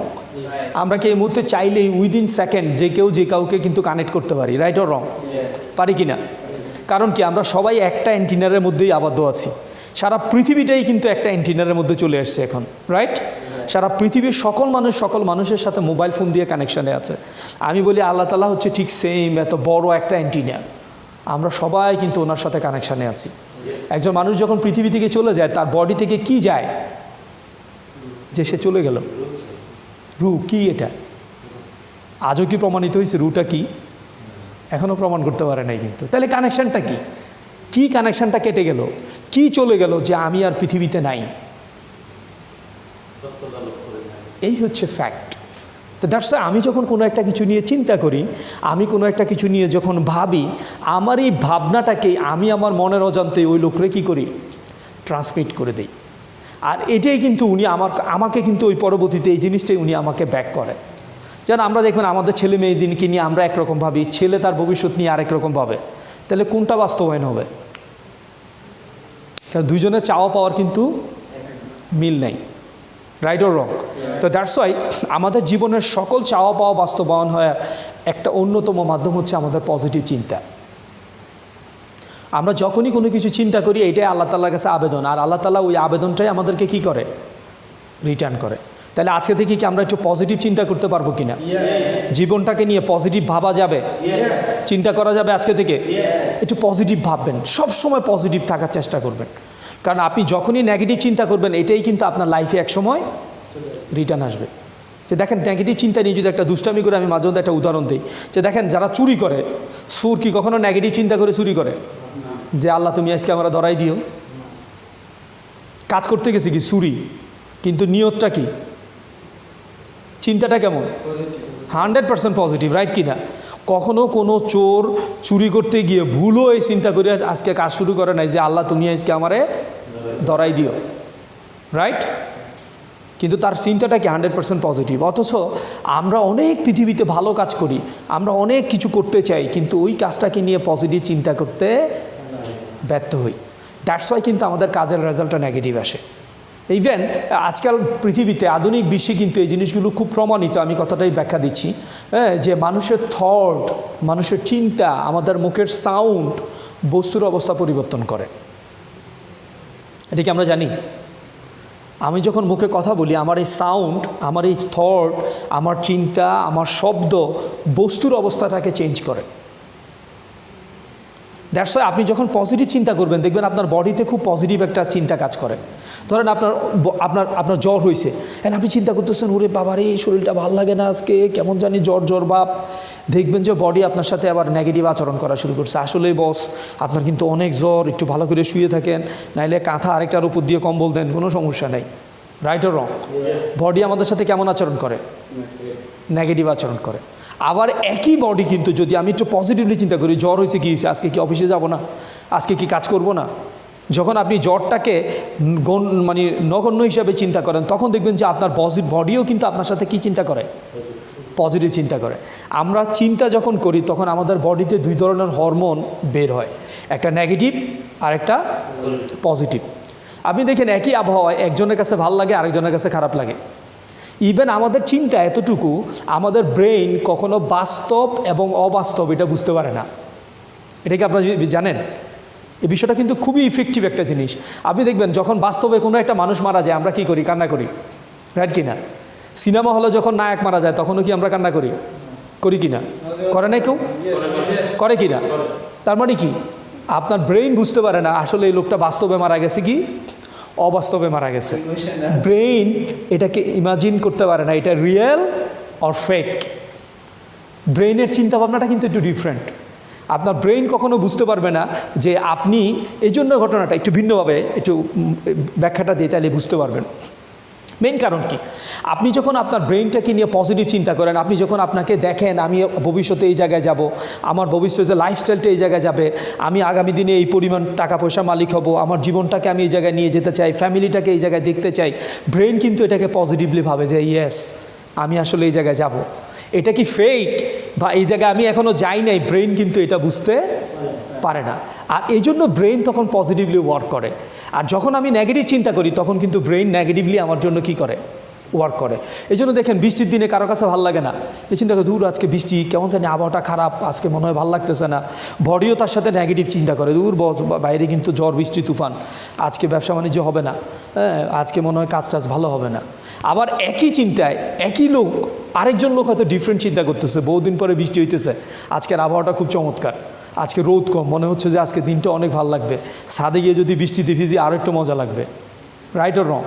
আমরা কি এই মুহূর্তে চাইলেই উইদিন সেকেন্ড যে কেউ যে কাউকে কিন্তু কানেক্ট করতে পারি, রাইট অর রং? পারি কি না? কারণ কি আমরা সবাই একটা অ্যান্টিনারের মধ্যেই আবদ্ধ আছি। সারা পৃথিবীটাই কিন্তু একটা অ্যান্টিনারের মধ্যে চলে আসছে এখন, রাইট? সারা পৃথিবীর সকল মানুষের সাথে মোবাইল ফোন দিয়ে কানেকশানে আছে। আমি বলি আল্লাহ তাআলা হচ্ছে ঠিক সেম এত বড় একটা অ্যান্টিনা, আমরা সবাই কিন্তু ওনার সাথে কানেকশানে আছি। একজন মানুষ যখন পৃথিবী থেকে চলে যায়, তার বডি থেকে কি যায়? যে সে চলে গেল। রু কি? এটা আজও কি প্রমাণিত হয়েছে রুটা কি? এখনও প্রমাণ করতে পারে নাই কিন্তু। তাহলে কানেকশানটা কি? কি কানেকশানটা কেটে গেল? কি চলে গেল যে আমি আর পৃথিবীতে নাই? এই হচ্ছে ফ্যাক্ট। তো দ্যাটস ওয়াই আমি যখন কোনো একটা কিছু নিয়ে চিন্তা করি, আমি কোনো একটা কিছু নিয়ে যখন ভাবি, আমার এই ভাবনাটাকে আমি আমার মনের অজান্তে ওই লোকরে কী করি? ট্রান্সমিট করে দিই। আর এটাই কিন্তু উনি আমাকে কিন্তু ওই পরবর্তীতে এই জিনিসটাই উনি আমাকে ব্যাক করে। যেন আমরা দেখবেন আমাদের ছেলে মেয়েদিনকে নিয়ে আমরা একরকম ভাবি, ছেলে তার ভবিষ্যৎ নিয়ে আরেক রকম ভাবে। তাহলে কোনটা বাস্তবায়ন হবে? কারণ দুইজনের চাওয়া পাওয়ার কিন্তু মিল নেই, রাইট অর রং? তো দ্যাটস ওয়াই আমাদের জীবনের সকল চাওয়া পাওয়া বাস্তবায়ন হয় একটা অন্যতম মাধ্যম হচ্ছে আমাদের পজিটিভ চিন্তা। আমরা যখনই কোনো কিছু চিন্তা করি, এটাই আল্লাহ তাআলার কাছে আবেদন, আর আল্লাহ তাআলা ওই আবেদনটাই আমাদেরকে কি করে? রিটার্ন করে। তাহলে আজকে থেকে কি আমরা একটু পজিটিভ চিন্তা করতে পারবো কিনা? জীবনটাকে নিয়ে পজিটিভ ভাবা যাবে, চিন্তা করা যাবে আজকে থেকে? একটু পজিটিভ ভাববেন, সবসময় পজিটিভ থাকার চেষ্টা করবেন। কারণ আপনি যখনই নেগেটিভ চিন্তা করবেন, এটাই কিন্তু আপনার লাইফে একসময় রিটার্ন আসবে। যে দেখেন নেগেটিভ চিন্তা নিয়ে যদি একটা দুষ্টামি করে, আমি মাঝে মধ্যে একটা উদাহরণ দিই, যে দেখেন যারা চুরি করে, সুর কি কখনো নেগেটিভ চিন্তা করে চুরি করে? যে আল্লাহ তুমি আজকে আমরা ধরাই দিও। কাজ করতে গেছে কি চুরি, কিন্তু নিয়তটা কি? চিন্তাটা কেমন? 100% পজিটিভ, রাইট কি না? কখনো কোনো চোর চুরি করতে গিয়ে ভুলও এই চিন্তা করে আজকে কাজ শুরু করে নাই যে আল্লাহ তুমি আজকে আমারে ধরাই দিও, রাইট? কিন্তু তার চিন্তাটা কি 100% পজিটিভ। অথচ আমরা অনেক পৃথিবীতে ভালো কাজ করি, আমরা অনেক কিছু করতে চাই, কিন্তু ওই কাজটাকে নিয়ে পজিটিভ চিন্তা করতে ব্যর্থ হই। দ্যাটস ওয়াই কিন্তু আমাদের কাজের রেজাল্টটা নেগেটিভ আসে। ইভেন আজকাল পৃথিবীতে আধুনিক বিশ্বে কিন্তু এই জিনিসগুলো খুব প্রমাণিত। আমি কথাটাই ব্যাখ্যা দিচ্ছি, যে মানুষের থট, মানুষের চিন্তা, আমাদের মুখের সাউন্ড বস্তুর অবস্থা পরিবর্তন করে। এটা কি আমরা জানি? আমি যখন মুখে কথা বলি, আমার এই সাউন্ড, আমার এই থট, আমার চিন্তা, আমার শব্দ বস্তুর অবস্থাটাকে চেঞ্জ করে। দ্যাটস ওয়াই আপনি যখন পজিটিভ চিন্তা করবেন, দেখবেন আপনার বডিতে খুব পজিটিভ একটা চিন্তা কাজ করে। ধরেন আপনার জ্বর হয়েছে, এন্ড আপনি চিন্তা করতেছেন, ওরে বাবা রে, শরীরটা ভালো লাগে না আজকে, কেমন জানি জ্বর ভাব। দেখবেন যে বডি আপনার সাথে আবার নেগেটিভ আচরণ করা শুরু করছে। আসলে বস, আপনার কিন্তু অনেক জ্বর, একটু ভালো করে শুয়ে থাকেন, নাইলে কাঁথা আরেকটার উপর দিয়ে কম্বল দেন, কোনো সমস্যা নেই। Right or wrong? বডি আমাদের সাথে কেমন আচরণ করে? নেগেটিভ আচরণ করে। আবার একই বডি কিন্তু যদি আমি একটু পজিটিভলি চিন্তা করি, জ্বর হয়েছে, কী হয়েছে, আজকে কি অফিসে যাব না, আজকে কি কাজ করব না, যখন আপনি জ্বরটাকে মানে নগণ্য হিসাবে চিন্তা করেন, তখন দেখবেন যে আপনার বডিও কিন্তু আপনার সাথে কি চিন্তা করে? পজিটিভ চিন্তা করে। আমরা চিন্তা যখন করি, তখন আমাদের বডিতে দুই ধরনের হরমোন বের হয়, একটা নেগেটিভ আর একটা পজিটিভ। আপনি দেখেন একই আবহাওয়ায় একজনের কাছে ভালো লাগে, আরেকজনের কাছে খারাপ লাগে। ইভেন আমাদের চিন্তা এতটুকু, আমাদের ব্রেইন কখনো বাস্তব এবং অবাস্তব এটা বুঝতে পারে না। এটা কি আপনারা জানেন? এই বিষয়টা কিন্তু খুবই ইফেক্টিভ একটা জিনিস। আপনি দেখবেন যখন বাস্তবে কোনো একটা মানুষ মারা যায়, আমরা কি করি? কান্না করি, রাইট কি না? সিনেমা হলে যখন নায়ক মারা যায়, তখনও কি আমরা কান্না করি? করি কি না? করে নাই কেউ? করে কি না? তার মানে কি, আপনার ব্রেইন বুঝতে পারে না আসলে এই লোকটা বাস্তবে মারা গেছে কি অবাস্তবে মারা গেছে। ব্রেইন এটাকে ইমাজিন করতে পারে না, এটা রিয়েল অর ফেক। ব্রেইনের চিন্তা ভাবনাটা কিন্তু একটু ডিফারেন্ট। আপনার ব্রেইন কখনো বুঝতে পারবে না যে আপনি এই জন্য ঘটনাটা একটু ভিন্নভাবে একটু ব্যাখ্যাটা দিয়ে, তাহলে বুঝতে পারবেন। মেন কারণ কি, আপনি যখন আপনার ব্রেইনটাকে নিয়ে পজিটিভ চিন্তা করেন, আপনি যখন আপনাকে দেখেন আমি ভবিষ্যতে এই জায়গায় যাব, আমার ভবিষ্যতে লাইফস্টাইলটা এই জায়গায় যাবে, আমি আগামী দিনে এই পরিমাণ টাকা পয়সা মালিক হব, আমার জীবনটাকে আমি এই জায়গায় নিয়ে যেতে চাই, ফ্যামিলিটাকে এই জায়গায় দেখতে চাই, ব্রেইন কিন্তু এটাকে পজিটিভলি ভাবে যে ইয়েস, আমি আসলে এই জায়গায় যাব। এটা কি ফেক বা এই জায়গায় আমি এখনও যাই নাই, ব্রেইন কিন্তু এটা বুঝতে পারে না। আর এই জন্য ব্রেইন তখন পজিটিভলি ওয়ার্ক করে। আর যখন আমি নেগেটিভ চিন্তা করি, তখন কিন্তু ব্রেইন নেগেটিভলি আমার জন্য কি করে? ওয়ার্ক করে। এই জন্য দেখেন বৃষ্টির দিনে কারো কাছে ভালো লাগে না, এই চিন্তা করে, দূর আজকে বৃষ্টি, কেমন জানি আবহাওয়াটা খারাপ, আজকে মনে হয় ভালো লাগতেছে না। বডিও তার সাথে নেগেটিভ চিন্তা করে, দূর বাইরে কিন্তু ঝড় বৃষ্টি তুফান, আজকে ব্যবসা বাণিজ্য হবে না, আজকে মনে হয় কাজ টাজ ভালো হবে না। আবার একই চিন্তায় একই লোক, আরেকজন লোক হয়তো ডিফারেন্ট চিন্তা করতেছে, বহুদিন পরে বৃষ্টি হইতেছে, আজকের আবহাওয়াটা খুব চমৎকার, আজকে রোদ কম, মনে হচ্ছে যে আজকে দিনটা অনেক ভালো লাগবে, ছাদে গিয়ে যদি বৃষ্টিতে ভিজি আরও একটু মজা লাগবে। Right or wrong?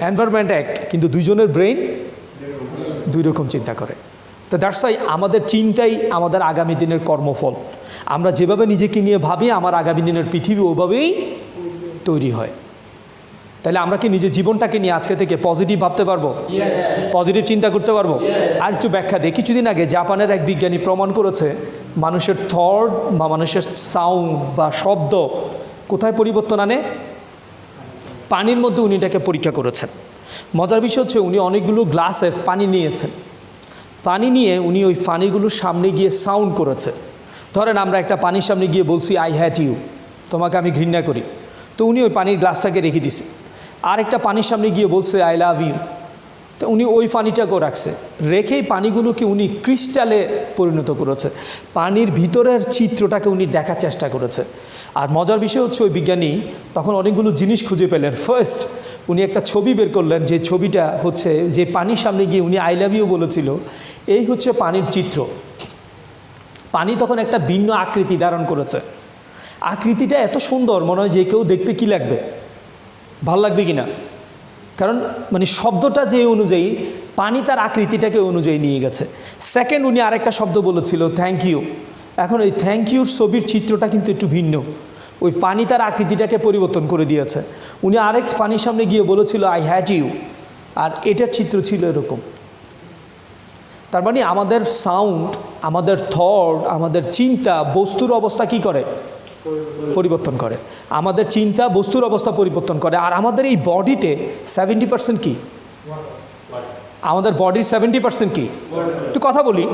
এনভায়রনমেন্ট এক, কিন্তু দুইজনের ব্রেইন দুই রকম চিন্তা করে। তো দ্যাটস ওয়াই আমাদের চিন্তাই আমাদের আগামী দিনের কর্মফল। আমরা যেভাবে নিজেকে নিয়ে ভাবি, আমার আগামী দিনের পৃথিবী ওভাবেই তৈরি হয়। তাহলে আমরা কি নিজের জীবনটাকে নিয়ে আজকে থেকে পজিটিভ ভাবতে পারবো? পজিটিভ চিন্তা করতে পারবো? আজ একটু ব্যাখ্যা দিই। কিছুদিন আগে জাপানের এক বিজ্ঞানী প্রমাণ করেছে মানুষের থট বা মানুষের সাউন্ড বা শব্দ কোথায় পরিবর্তন আনে? পানির মধ্যে উনি এটাকে পরীক্ষা করেছেন। মজার বিষয় হচ্ছে, উনি অনেকগুলো গ্লাসে পানি নিয়েছেন, পানি নিয়ে উনি ওই পানিগুলোর সামনে গিয়ে সাউন্ড করেছে। ধরেন আমরা একটা পানির সামনে গিয়ে বলছি আই হ্যাট ইউ, তোমাকে আমি ঘৃণা করি, তো উনি ওই পানির গ্লাসটাকে রেখে দিছে। আরেকটা পানির সামনে গিয়ে বলছে আই লাভ ইউ, তো উনি ওই পানিটাকেও রাখছে, রেখেই পানিগুলোকে উনি ক্রিস্টালে পরিণত করেছে, পানির ভিতরের চিত্রটাকে উনি দেখার চেষ্টা করেছে। আর মজার বিষয় হচ্ছে, ওই বিজ্ঞানী তখন অনেকগুলো জিনিস খুঁজে পেলেন। ফার্স্ট উনি একটা ছবি বের করলেন, যে ছবিটা হচ্ছে যে পানির সামনে গিয়ে উনি আই লাভ ইউ বলেছিল, এই হচ্ছে পানির চিত্র। পানি তখন একটা ভিন্ন আকৃতি ধারণ করেছে। আকৃতিটা এত সুন্দর, মনে হয় যে কেউ দেখতে কি লাগবে, ভালো লাগবে কি না, কারণ মানে শব্দটা যে অনুযায়ী, পানি তার আকৃতিটাকে অনুযায়ী নিয়ে গেছে। সেকেন্ড উনি আরেকটা শব্দ বলেছিল থ্যাংক ইউ। এখন ওই থ্যাংক ইউর ছবির চিত্রটা কিন্তু একটু ভিন্ন, ওই পানি তার আকৃতিটাকে পরিবর্তন করে দিয়েছে। উনি আরেক পানির সামনে গিয়ে বলেছিল আই হ্যাট ইউ, আর এটার চিত্র ছিল এরকম। তার মানে আমাদের সাউন্ড, আমাদের থট, আমাদের চিন্তা বস্তুর অবস্থা কি করে? পরিবর্তন করে। আমাদের চিন্তা বস্তুর অবস্থা পরিবর্তন করে। আর আমাদের এই বডিতে 70% কি আমাদের বডির 70% কি? একটু কথা বলি,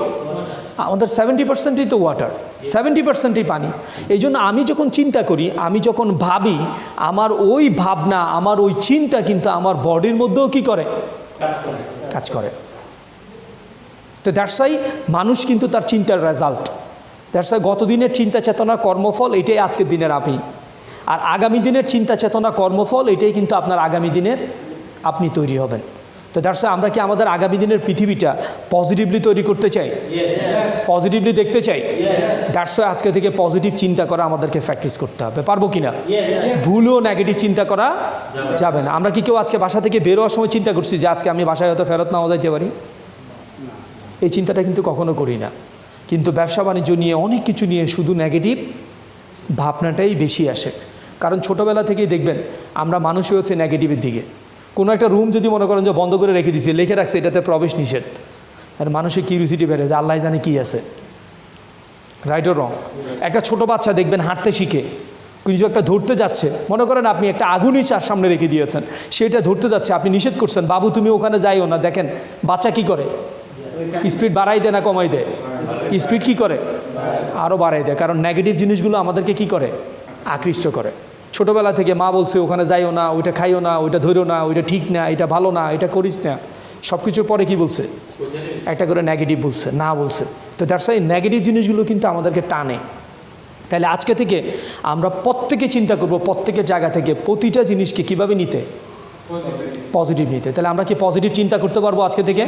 আমাদের 70%ই তো ওয়াটার, 70%ই পানি। এই জন্য আমি যখন চিন্তা করি, আমি যখন ভাবি, আমার ওই ভাবনা, আমার ওই চিন্তা কিন্তু আমার বডির মধ্যেও কি করে? কাজ করে। তো দ্যাটস ওয়াই মানুষ কিন্তু তার চিন্তার রেজাল্ট, দ্যাটস ওয়াই গত দিনের চিন্তা চেতনা কর্মফল এটাই আজকের দিনের আপনি, আর আগামী দিনের চিন্তা চেতনা কর্মফল এটাই কিন্তু আপনার আগামী দিনের আপনি তৈরি হবেন। তো দ্যাটস ওয়াই আমরা কি আমাদের আগামী দিনের পৃথিবীটা পজিটিভলি তৈরি করতে চাই, পজিটিভলি দেখতে চাই? দ্যাটস ওয়াই আজকে থেকে পজিটিভ চিন্তা করা আমাদেরকে প্র্যাকটিস করতে হবে। পারবো কি না? ভুলও নেগেটিভ চিন্তা করা যাবে না। আমরা কি কেউ আজকে বাসা থেকে বেরোয়ার সময় চিন্তা করছি যে আজকে আমি বাসায় হয়তো ফেরত নাও যাইতে পারি? এই চিন্তাটা কিন্তু কখনো করি না। কিন্তু ব্যবসা বাণিজ্য নিয়ে, অনেক কিছু নিয়ে শুধু নেগেটিভ ভাবনাটাই বেশি আসে। কারণ ছোটোবেলা থেকেই দেখবেন আমরা মানুষই হচ্ছে নেগেটিভের দিকে। কোনো একটা রুম যদি মনে করেন যে বন্ধ করে রেখে দিয়েছে, লিখে রাখছে এটাতে প্রবেশ নিষেধ, আর মানুষের কিউরিসিটি বেড়ে যায়, আল্লাহ জানে কী আছে। রাইট ও রং? একটা ছোটো বাচ্চা দেখবেন হাঁটতে শিখে, কিছু একটা ধরতে যাচ্ছে, মনে করেন আপনি একটা আগুনই চার সামনে রেখে দিয়েছেন, সেটা ধরতে যাচ্ছে, আপনি নিষেধ করছেন, বাবু তুমি ওখানে যাইও না। দেখেন বাচ্চা কি করে? স্পিড বাড়াই দেয় না কমাই দেয়? স্পিড কি করে? আরও বাড়াই দেয়। কারণ নেগেটিভ জিনিসগুলো আমাদেরকে কি করে? আকৃষ্ট করে। ছোটোবেলা থেকে মা বলছে ওখানে যাইও না, ওইটা খাইও না, ওইটা ধরো না, ওইটা ঠিক না, এটা ভালো না, এটা করিস না। সব কিছুর পরে কি বলছে? একটা করে নেগেটিভ বলছে, না বলছে। তো দ্যাটস ওয়াই নেগেটিভ জিনিসগুলো কিন্তু আমাদেরকে টানে। তাহলে আজকে থেকে আমরা প্রত্যেকে চিন্তা করব, প্রত্যেকের জায়গা থেকে প্রতিটা জিনিসকে কীভাবে নিতে? পজিটিভ নিতে। তাহলে আমরা কি পজিটিভ চিন্তা করতে পারবো আজকে থেকে?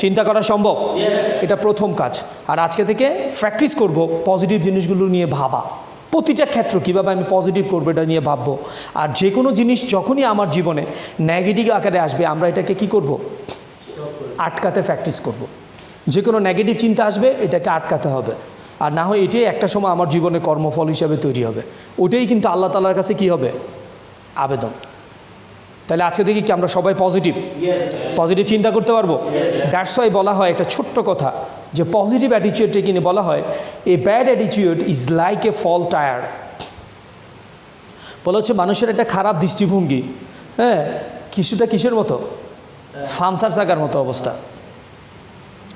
চিন্তা করা সম্ভব? এটা প্রথম কাজ। আর আজকে থেকে প্র্যাকটিস করব পজিটিভ জিনিসগুলো নিয়ে ভাবা। প্রতিটা ক্ষেত্র কীভাবে আমি পজিটিভ করবো এটা নিয়ে ভাববো। আর যে কোনো জিনিস যখনই আমার জীবনে নেগেটিভ আকারে আসবে, আমরা এটাকে কি করব? আটকাতে প্র্যাকটিস করব। যে কোনো নেগেটিভ চিন্তা আসবে এটাকে আটকাতে হবে, আর না হয় এটাই একটা সময় আমার জীবনে কর্মফল হিসাবে তৈরি হবে। ওটাই কিন্তু আল্লাহ তাআলার কাছে কি হবে? আবেদন। তাহলে আজকে দেখি কি আমরা সবাই পজিটিভ চিন্তা করতে পারবো? দ্যাটস ওয়াই বলা হয় একটা ছোট্ট কথা, যে পজিটিভ অ্যাটিটিউডটা কিনে বলা হয় a bad attitude is like a flat tyre. বলা হচ্ছে মানুষের একটা খারাপ দৃষ্টিভঙ্গি, হ্যাঁ, কিছুটা কিসের মতো? ফার্মসার চাকার মতো অবস্থা।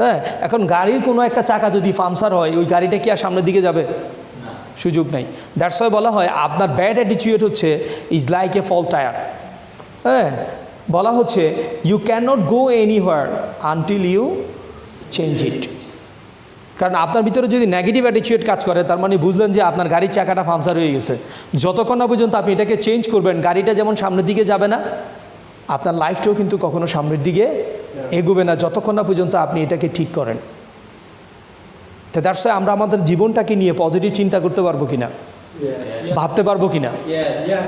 হ্যাঁ, এখন গাড়ির কোনো একটা চাকা যদি ফার্মসার হয়, ওই গাড়িটা কি আর সামনের দিকে যাবে? সুযোগ নাই। দ্যাটস ওয়াই বলা হয় আপনার ব্যাড অ্যাটিটিউড হচ্ছে is like a flat tyre. হ্যাঁ, বলা হচ্ছে you can not go anywhere until you change it. কারণ আপনার ভিতরে যদি নেগেটিভ অ্যাটিটিউড কাজ করে, তার মানে বুঝলেন যে আপনার গাড়ির চাকাটা পাংচার হয়ে গেছে। যতক্ষণ না পর্যন্ত আপনি এটাকে চেঞ্জ করবেন, গাড়িটা যেমন সামনের দিকে যাবে না, আপনার লাইফটাও কিন্তু কখনো সামনের দিকে এগোবে না, যতক্ষণ না পর্যন্ত আপনি এটাকে ঠিক করেন। তো দ্যাটস ওয়াই আমরা আমাদের জীবনটাকে নিয়ে পজিটিভ চিন্তা করতে পারবো কিনা, ভাবতে পারবো কিনা,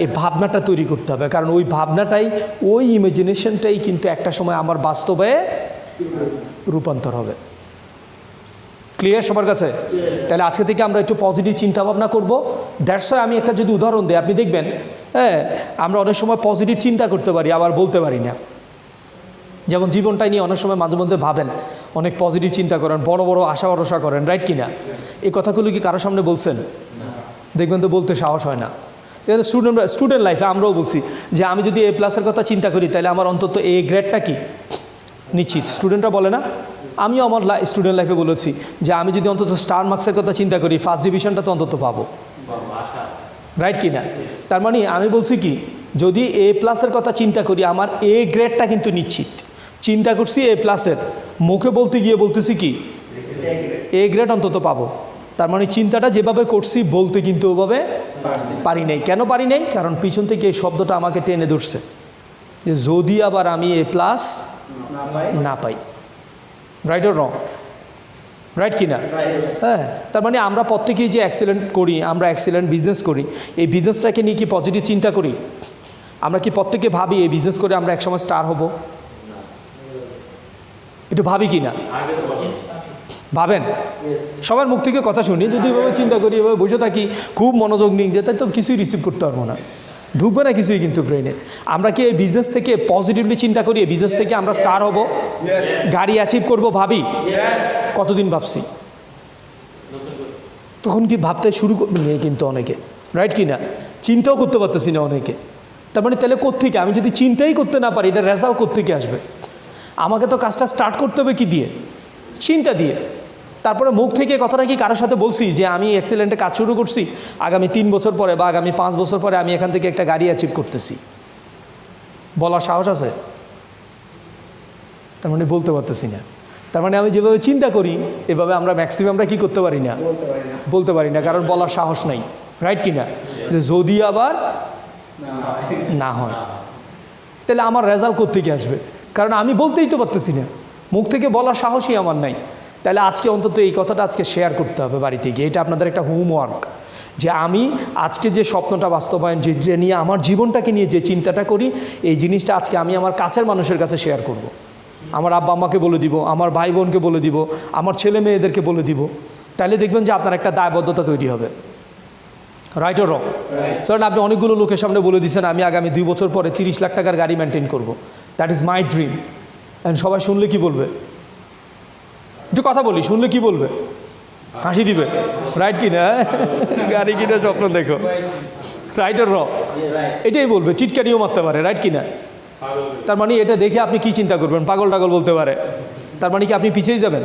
এই ভাবনাটা তৈরি করতে হবে। কারণ ওই ভাবনাটাই, ওই ইমাজিনেশনটাই কিন্তু একটা সময় আমার বাস্তবে রূপান্তর হবে। ক্লিয়ার সবার কাছে? তাহলে আজকে থেকে আমরা একটু পজিটিভ চিন্তা ভাবনা করবো। দ্যাটস ওয়াই আমি একটা যদি উদাহরণ দিই, আপনি দেখবেন, হ্যাঁ, আমরা অনেক সময় পজিটিভ চিন্তা করতে পারি, আবার বলতে পারি না। যেমন জীবনটা নিয়ে অনেক সময় মাঝে মধ্যে ভাবেন, অনেক পজিটিভ চিন্তা করেন, বড় বড় আশা ভরসা করেন, রাইট কিনা? এই কথাগুলো কি কারোর সামনে বলছেন? দেখবেন তো বলতে সাহস হয় না। স্টুডেন্ট লাইফে আমরাও বলছি যে আমি যদি A+ কথা চিন্তা করি, তাহলে আমার অন্তত A গ্রেডটা কি নিশ্চিত। স্টুডেন্টরা বলে না? আমিও আমার স্টুডেন্ট লাইফে বলেছি যে আমি যদি অন্তত স্টার মার্কসের কথা চিন্তা করি, ফার্স্ট ডিভিশনটা তো অন্তত পাবো, রাইট কি না? তার মানে আমি বলছি কি, যদি A+ কথা চিন্তা করি, আমার A গ্রেডটা কিন্তু নিশ্চিত। চিন্তা করছি A+, মুখে বলতে গিয়ে বলতেছি কি A গ্রেড অন্তত পাবো। তার মানে চিন্তাটা যেভাবে করছি, বলতে কিন্তু ওভাবে পারি নাই। কেন পারি নাই? কারণ পিছন থেকে এই শব্দটা আমাকে টেনে ধরছে যে যদি আবার আমি A+ না পাই। Right or wrong? রাইট কি না? হ্যাঁ, তার মানে আমরা প্রত্যেকেই যে এক্সেলেন্ট করি, আমরা এক্সেলেন্ট বিজনেস করি, এই বিজনেসটাকে নিয়ে কি পজিটিভ চিন্তা করি? আমরা কি প্রত্যেকে ভাবি এই বিজনেস করে আমরা একসময় স্টার হব? একটু ভাবি কি না? ভাবেন? সবার মুখ থেকে কথা শুনি, যদি এভাবে চিন্তা করি, এভাবে বসে থাকি, খুব মনোযোগ নিই, যে তাই তো কিছুই রিসিভ করতে পারবো না, ঢুকবে না কিছুই কিন্তু ব্রেনে। আমরা কি এই বিজনেস থেকে পজিটিভলি চিন্তা করি, এই বিজনেস থেকে আমরা স্টার হব, গাড়ি অ্যাচিভ করব, ভাবি? কতদিন ভাবছি? তখন কি ভাবতে শুরু করবে কিন্তু অনেকে, রাইট কি না? চিন্তাও করতে পারতেছি না অনেকে। তার মানে তাহলে কোত্থেকে? আমি যদি চিন্তাই করতে না পারি, এটা রেজাল্ট কোত্থেকে আসবে? আমাকে তো কাজটা স্টার্ট করতে হবে কি দিয়ে? চিন্তা দিয়ে। তারপরে মুখ থেকে কথাটা কি কারোর সাথে বলছি যে আমি এক্সেলেন্টে কাজ শুরু করছি, আগামী 3 বছর পরে বা আগামী 5 বছর পরে আমি এখান থেকে একটা গাড়ি অ্যাচিভ করতেছি? বলার সাহস আছে? তার মানে বলতে পারতেছি না। তার মানে আমি যেভাবে চিন্তা করি এভাবে আমরা ম্যাক্সিমামরা কি করতে পারি না, বলতে পারি না, কারণ বলার সাহস নাই। রাইট কি না? যে যদি আবার না হয় তাহলে আমার রেজাল্ট কোত্থেকে আসবে? কারণ আমি বলতেই তো পারতেছি না, মুখ থেকে বলার সাহসই আমার নাই। তাহলে আজকে অন্তত এই কথাটা আজকে শেয়ার করতে হবে বাড়িতে গিয়ে। এটা আপনাদের একটা হোমওয়ার্ক, যে আমি আজকে যে স্বপ্নটা বাস্তবায়ন যে নিয়ে আমার জীবনটাকে নিয়ে যে চিন্তাটা করি, এই জিনিসটা আজকে আমি আমার কাছের মানুষের কাছে শেয়ার করব। আমার আব্বা আম্মাকে বলে দিব, আমার ভাই বোনকে বলে দিব, আমার ছেলে মেয়েদেরকে বলে দিব। তাহলে দেখবেন যে আপনার একটা দায়বদ্ধতা তৈরি হবে। রাইট অর রং? কারণ আপনি অনেকগুলো লোকের সামনে বলে দিচ্ছেন আমি আগামী 2 বছর পরে 30 লাখ টাকার গাড়ি মেনটেন করব, that is my dream. And সবাই শুনলে কি বলবে? একটু কথা বলি, শুনলে কি বলবে? হাসি দিবে। রাইট কি না? গাড়ি কিনে স্বপ্ন দেখো। রাইট অর রং? এটাই বলবে, চিৎকারিও মারতে পারে। রাইট কি না? তার মানে এটা দেখে আপনি কি চিন্তা করবেন? পাগল টাগল বলতে পারে। তার মানে কি আপনি পিছিয়ে যাবেন?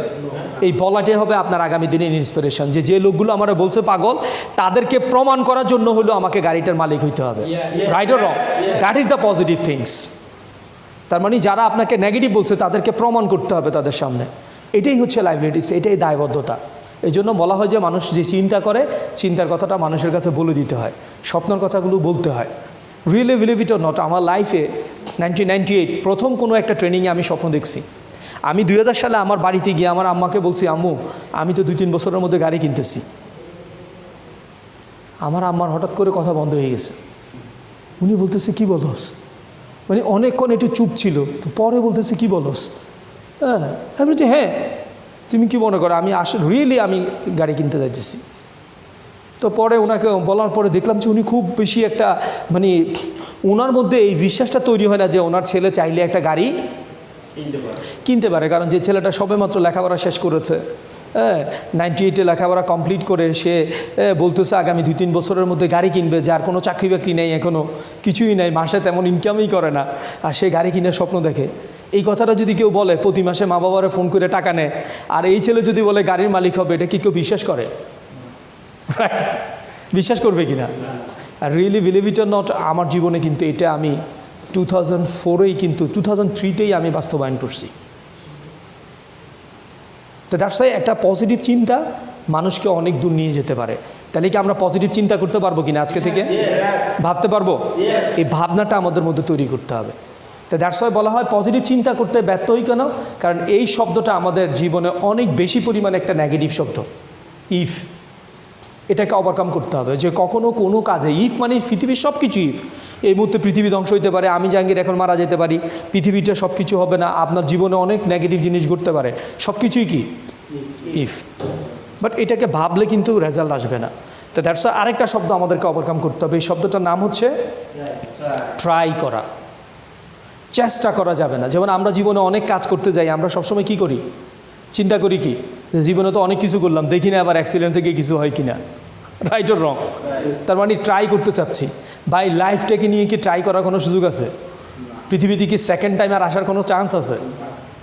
এই বলাটাই হবে আপনার আগামী দিনের ইন্সপিরেশন, যে লোকগুলো আমরা বলছে পাগল, তাদেরকে প্রমাণ করার জন্য হলো আমাকে গাড়িটার মালিক হইতে হবে। Right or wrong? That is the positive things. তার মানে যারা আপনাকে নেগেটিভ বলছে তাদেরকে প্রমাণ করতে হবে তাদের সামনে। এটাই হচ্ছে লাইবিলিটিস, এটাই দায়বদ্ধতা। এই জন্য বলা হয় যে মানুষ যে চিন্তা করে, চিন্তার কথাটা মানুষের কাছে বলে দিতে হয়, স্বপ্নের কথাগুলো বলতে হয়। Really believe it or not, আমার লাইফে 1998 প্রথম কোনো একটা ট্রেনিংয়ে আমি স্বপ্ন দেখছি। আমি 2000 সালে আমার বাড়িতে গিয়ে আমার আম্মাকে বলছি, আম্মু আমি তো 2-3 বছরের মধ্যে গাড়ি কিনতেছি। আমার আম্মার হঠাৎ করে কথা বন্ধ হয়ে গেছে। উনি বলতেছে কি বলস? মানে অনেকক্ষণ একটু চুপ ছিল, তো পরে বলতেছে কি বলস? হ্যাঁ, আমি বলছি হ্যাঁ, তুমি কি মনে করো আমি আসলে রিয়েলি আমি গাড়ি কিনতে যাইতেছি। তো পরে ওনাকে বলার পরে দেখলাম যে উনি খুব বেশি একটা মানে ওনার মধ্যে এই বিশ্বাসটা তৈরি হয় না যে ওনার ছেলে চাইলে একটা গাড়ি কিনতে পারে। কারণ যে ছেলেটা সবেমাত্র লেখাপড়া শেষ করেছে, 98-এ লেখাপড়া কমপ্লিট করে সে বলতেছে আগামী 2-3 বছরের মধ্যে গাড়ি কিনবে, যার কোনো চাকরি বাকরি নেই, এখনও কিছুই নাই, মাসে তেমন ইনকামই করে না, আর সে গাড়ি কিনে স্বপ্ন দেখে। এই কথাটা যদি কেউ বলে, প্রতি মাসে মা বাবারা ফোন করে টাকা নেয়, আর এই ছেলে যদি বলে গাড়ির মালিক হবে, এটা কি কেউ বিশ্বাস করে? রাইট? বিশ্বাস করবে কি না? Are really believe it or not, আমার জীবনে কিন্তু এটা আমি 2004-এই কিন্তু 2003-তেই আমি বাস্তবায়ন করছি। তো দ্যাটস ওয়াই একটা পজিটিভ চিন্তা মানুষকে অনেক দূর নিয়ে যেতে পারে। তাহলে কি আমরা পজিটিভ চিন্তা করতে পারবো কিনা আজকে থেকে? ভাবতে পারবো? এই ভাবনাটা আমাদের মধ্যে তৈরি করতে হবে। তো দ্যাটস ওয়াই বলা হয় পজিটিভ চিন্তা করতে ব্যর্থ হই কেন? কারণ এই শব্দটা আমাদের জীবনে অনেক বেশি পরিমাণে একটা নেগেটিভ শব্দ। ইফ, এটাকে ওভারকাম করতে হবে, যে কখনো কোনো কাজে ইফ মানে পৃথিবীর সব কিছু ইফ। এই মুহূর্তে পৃথিবী ধ্বংস হইতে পারে, আমি জাহাঙ্গীর এখন মারা যেতে পারি, পৃথিবীটা সব কিছু হবে না, আপনার জীবনে অনেক নেগেটিভ জিনিস ঘটতে পারে, সব কিছুই কি ইফ। বাট এটাকে ভাবলে কিন্তু রেজাল্ট আসবে না। তো দ্যাটস আরেকটা শব্দ আমাদেরকে ওভারকাম করতে হবে। এই শব্দটার নাম হচ্ছে ট্রাই করা। চেষ্টা করা যাবে না। যেমন আমরা জীবনে অনেক কাজ করতে যাই, আমরা সবসময় কি করি? চিন্তা করি কি যে জীবনে তো অনেক কিছু করলাম, দেখি না আবার অ্যাক্সিডেন্ট থেকে কিছু হয় কি না। রাইট অর রং? তার মানে ট্রাই করতে চাচ্ছি। ভাই লাইফটাকে নিয়ে কি ট্রাই করার কোনো সুযোগ আছে? পৃথিবীতে কি সেকেন্ড টাইম আর আসার কোনো চান্স আছে?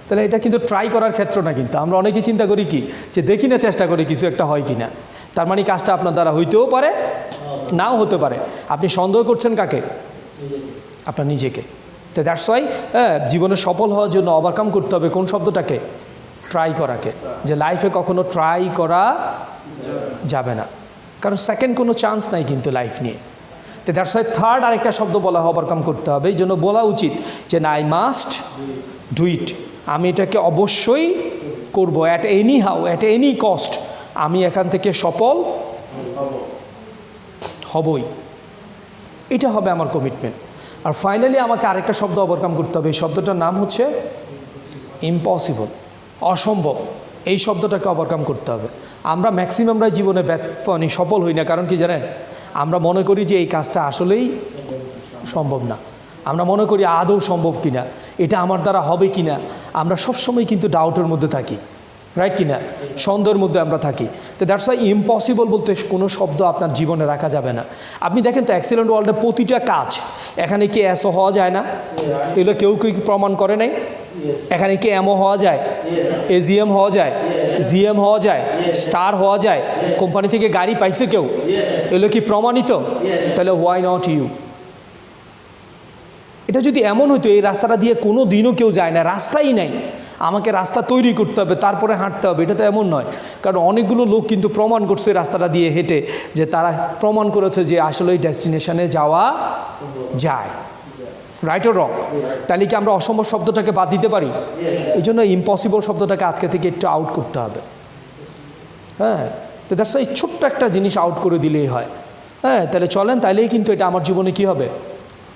তাহলে এটা কিন্তু ট্রাই করার ক্ষেত্র না। কিন্তু আমরা অনেকেই চিন্তা করি কি যে দেখি না, চেষ্টা করি কিছু একটা হয় কি না। তার মানে কাজটা আপনার দ্বারা হইতেও পারে, নাও হতে পারে। আপনি সন্দেহ করছেন কাকে? আপনার নিজেকে। তো দ্যাটস ওয়াই জীবনে সফল হওয়ার জন্য ওভারকাম করতে হবে কোন শব্দটাকে? ট্রাই করাকে। যে লাইফে কখনো ট্রাই করা যাবে না, কারণ সেকেন্ড কোনো চান্স নাই কিন্তু লাইফ নিয়ে। তো দ্যাটস ওয়াই থার্ড আরেকটা শব্দ বলা হয় ওভারকাম করতে হবে। এই জন্য বলা উচিত যে না, আই মাস্ট ডু ইট, আমি এটাকে অবশ্যই করবো, at any how, at any cost আমি এখান থেকে সফল হবই। এটা হবে আমার কমিটমেন্ট। আর ফাইনালি আমাকে আরেকটা শব্দ ওভারকাম করতে হবে। এই শব্দটার নাম হচ্ছে ইম্পসিবল, অসম্ভব। এই শব্দটাকে ওভারকাম করতে হবে। আমরা ম্যাক্সিমামরা জীবনে সফল হই না, কারণ কি জানেন? আমরা মনে করি যে এই কাজটা আসলেই সম্ভব না। আমরা মনে করি আদৌ সম্ভব কিনা, এটা আমার দ্বারা হবে কিনা। আমরা সবসময় কিন্তু ডাউটের মধ্যে থাকি। রাইট কি না? সন্দেহের মধ্যে আমরা থাকি। তো দ্যাটস ওয়াই ইম্পসিবল বলতে কোনো শব্দ আপনার জীবনে রাখা যাবে না। আপনি দেখেন তো এক্সেলেন্ট ওয়ার্ল্ডের প্রতিটা কাজ, এখানে কি এসও হওয়া যায় না? এগুলো কেউ কেউ প্রমাণ করে নাই? এখানে কি এমও হওয়া যায়, এজিএম হওয়া যায়, জিএম হওয়া যায়, স্টার হওয়া যায়, কোম্পানি থেকে গাড়ি পাইছে কেউ, এগুলো কি প্রমাণিত? তাহলে হোয়াই নট ইউ? এটা যদি এমন হতো এই রাস্তাটা দিয়ে কোনো দিনও কেউ যায় না, রাস্তাই নাই, আমাকে রাস্তা তৈরি করতে হবে তারপরে হাঁটতে হবে, এটা তো এমন নয়। কারণ অনেকগুলো লোক কিন্তু প্রমাণ করছে রাস্তাটা দিয়ে হেঁটে, যে তারা প্রমাণ করেছে যে আসলে এই ডেস্টিনেশনে যাওয়া যায়। Right or wrong? তাহলে কি আমরা অসম্ভব শব্দটাকে বাদ দিতে পারি? এই জন্য ইম্পসিবল শব্দটাকে আজকে থেকে একটু আউট করতে হবে। হ্যাঁ, তো দ্যাটস এই ছোট্ট একটা জিনিস আউট করে দিলেই হয়। হ্যাঁ, তাহলে চলেন, তাইলেই কিন্তু এটা আমার জীবনে কি হবে,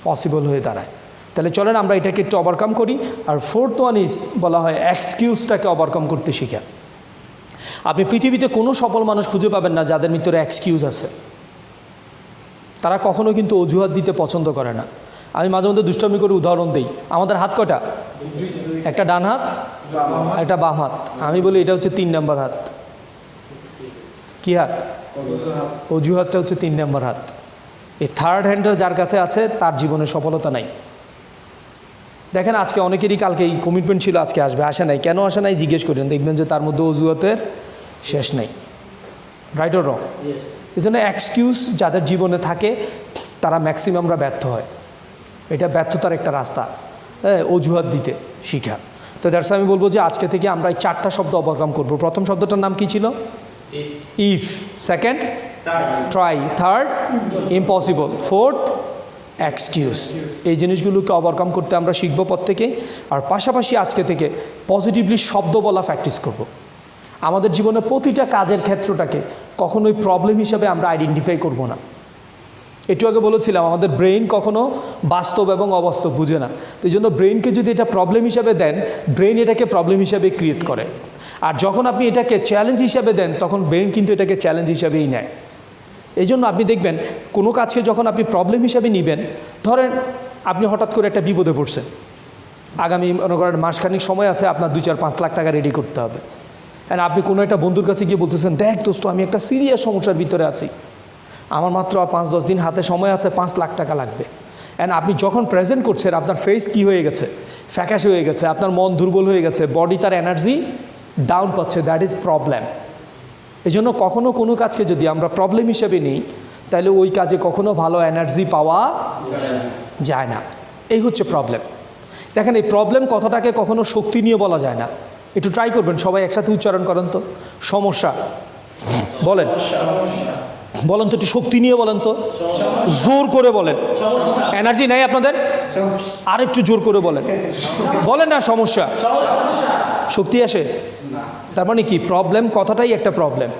পসিবল হয়ে দাঁড়ায়। তাহলে চলেন আমরা এটাকে একটু ওভারকাম করি। আর ফোর্থ ওয়ান ইজ বলা হয় এক্সকিউজটাকে ওভারকাম করতে শিখা। আপনি পৃথিবীতে কোনো সফল মানুষ খুঁজে পাবেন না যাদের ভিতরে এক্সকিউজ আছে। তারা কখনো কিন্তু অজুহাত দিতে পছন্দ করে না। আমি মাঝে মধ্যে দুষ্টামি করে উদাহরণ দিই, আমাদের হাত কটা? একটা ডান হাত, একটা বাম হাত। আমি বলি এটা হচ্ছে 3 নম্বর হাত। কি হাত? অজুহাতটা হচ্ছে 3 নম্বর হাত। এই থার্ড হ্যান্ডটা যার কাছে আছে তার জীবনে সফলতা নাই। দেখেন আজকে অনেকেরই কালকে এই কমিটমেন্ট ছিল আজকে আসবে, আসে নাই। কেন আসে নাই জিজ্ঞেস করেন, দেখবেন যে তার মধ্যে অজুহাতের শেষ নেই। রাইট অর রং? এই জন্য এক্সকিউজ যাদের জীবনে থাকে তারা ম্যাক্সিমামরা ব্যর্থ হয়। এটা ব্যর্থতার একটা রাস্তা। হ্যাঁ, অজুহাত দিতে শিখা। তো দ্যাটস আমি বলবো যে আজকে থেকে আমরা এই 4টা শব্দ ওভারকাম করবো। প্রথম শব্দটার নাম কি ছিল? If. Second try. Third impossible. Fourth excuse. এই জিনিসগুলোকে ওভারকাম করতে আমরা শিখবো প্রত্যেকে। আর পাশাপাশি আজকে থেকে পজিটিভলি শব্দ বলা প্র্যাকটিস করব। আমাদের জীবনে প্রতিটা কাজের ক্ষেত্রটাকে কখনোই প্রবলেম হিসাবে আমরা আইডেন্টিফাই করব না। একটু আগে বলেছিলাম আমাদের ব্রেইন কখনো বাস্তব এবং অবাস্তব বুঝে না। তো এই জন্য ব্রেইনকে যদি এটা প্রবলেম হিসাবে দেন, ব্রেইন এটাকে প্রবলেম হিসাবে ক্রিয়েট করে। আর যখন আপনি এটাকে চ্যালেঞ্জ হিসাবে দেন, তখন ব্রেইন কিন্তু এটাকে চ্যালেঞ্জ হিসাবেই নেয়। এই জন্য আপনি দেখবেন কোনো কাজকে যখন আপনি প্রবলেম হিসাবে নেবেন, ধরেন আপনি হঠাৎ করে একটা বিপদে পড়ছেন, আগামী মনে করেন মাসখানিক সময় আছে, আপনার 2-4-5 লাখ টাকা রেডি করতে হবে। অ্যান্ড আপনি কোনো একটা বন্ধুর কাছে গিয়ে বলতেছেন, দেখ দোস্ত আমি একটা সিরিয়াস সমস্যার ভিতরে আছি, আমার মাত্র 5-10 দিন হাতে সময় আছে, 5 লাখ টাকা লাগবে। অ্যান্ড আপনি যখন প্রেজেন্ট করছেন আপনার ফেস কি হয়ে গেছে, ফ্যাকাশ হয়ে গেছে, আপনার মন দুর্বল হয়ে গেছে, বডি তার এনার্জি ডাউন পাচ্ছে। That is problem. এই জন্য কখনো কোনো কাজকে যদি আমরা প্রবলেম হিসেবে নিই, তাহলে ওই কাজে কখনো ভালো এনার্জি পাওয়া যায় না। এই হচ্ছে প্রবলেম। দেখেন এই প্রবলেম কথাটাকে কখনো শক্তি নিয়ে বলা যায় না। একটু ট্রাই করবেন, সবাই একসাথে উচ্চারণ করেন তো। সমস্যা বলেন, বলেন তো, একটু শক্তি নিয়ে বলেন তো, জোর করে বলেন। এনার্জি নাই আপনাদের? আর একটু জোর করে বলেন, বলেন না সমস্যা। শক্তি আসে? তার মানে কি, প্রবলেম কথাটাই একটা প্রবলেম,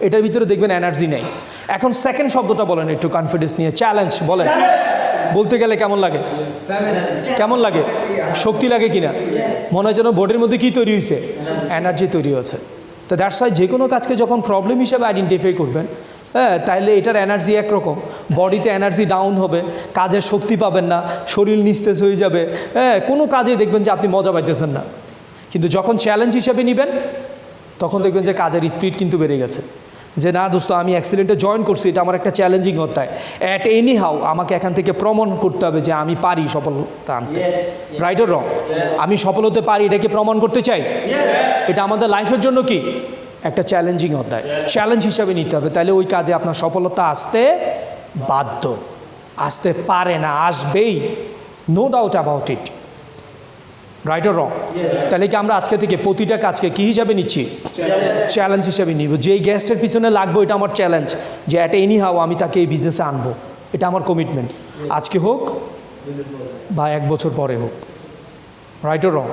এটার ভিতরে দেখবেন এনার্জি নেই। এখন সেকেন্ড শব্দটা বলেন একটু কনফিডেন্স নিয়ে, চ্যালেঞ্জ বলেন। বলতে গেলে কেমন লাগে? কেমন লাগে? শক্তি লাগে কিনা? মনে হয় যেন বডির মধ্যে কি তৈরি হয়েছে? এনার্জি তৈরি হয়েছে। তো দ্যাটস ওয়াই যে কোনো কাজকে যখন প্রবলেম হিসেবে আইডেন্টিফাই করবেন, হ্যাঁ, তাইলে এটার এনার্জি একরকম, বডিতে এনার্জি ডাউন হবে, কাজের শক্তি পাবেন না, শরীর নিস্তেজ হয়ে যাবে। হ্যাঁ, কোনো কাজেই দেখবেন যে আপনি মজা পাইতেছেন না। কিন্তু যখন চ্যালেঞ্জ হিসেবে নেবেন, তখন দেখবেন যে কাজের স্পিড কিন্তু বেড়ে গেছে। যে না দোস্ত, আমি অ্যাক্সিডেন্টে জয়েন করছি, এটা আমার একটা চ্যালেঞ্জিং অধ্যায়। অ্যাট এনি হাউ আমাকে এখান থেকে প্রমাণ করতে হবে যে আমি পারি সফলতা আনতে। রাইট অর রং? আমি সফল হতে পারি, এটাকে প্রমাণ করতে চাই। এটা আমাদের লাইফের জন্য কি একটা চ্যালেঞ্জিং অধ্যায়, চ্যালেঞ্জ হিসাবে নিতে হবে। তাহলে ওই কাজে আপনার সফলতা আসতে বাধ্য, আসতে পারে না, আসবেই, no doubt about it. Right or wrong? তাহলে কি আমরা আজকে থেকে প্রতিটা কাজকে কী হিসাবে নিচ্ছি? চ্যালেঞ্জ হিসাবে নিব। যেই গ্যাস্টের পিছনে লাগবো, এটা আমার চ্যালেঞ্জ, যে অ্যাট এনি হাউ আমি তাকে এই বিজনেসে আনবো। এটা আমার কমিটমেন্ট, আজকে হোক বা 1 বছর পরে হোক। রাইট অর রং?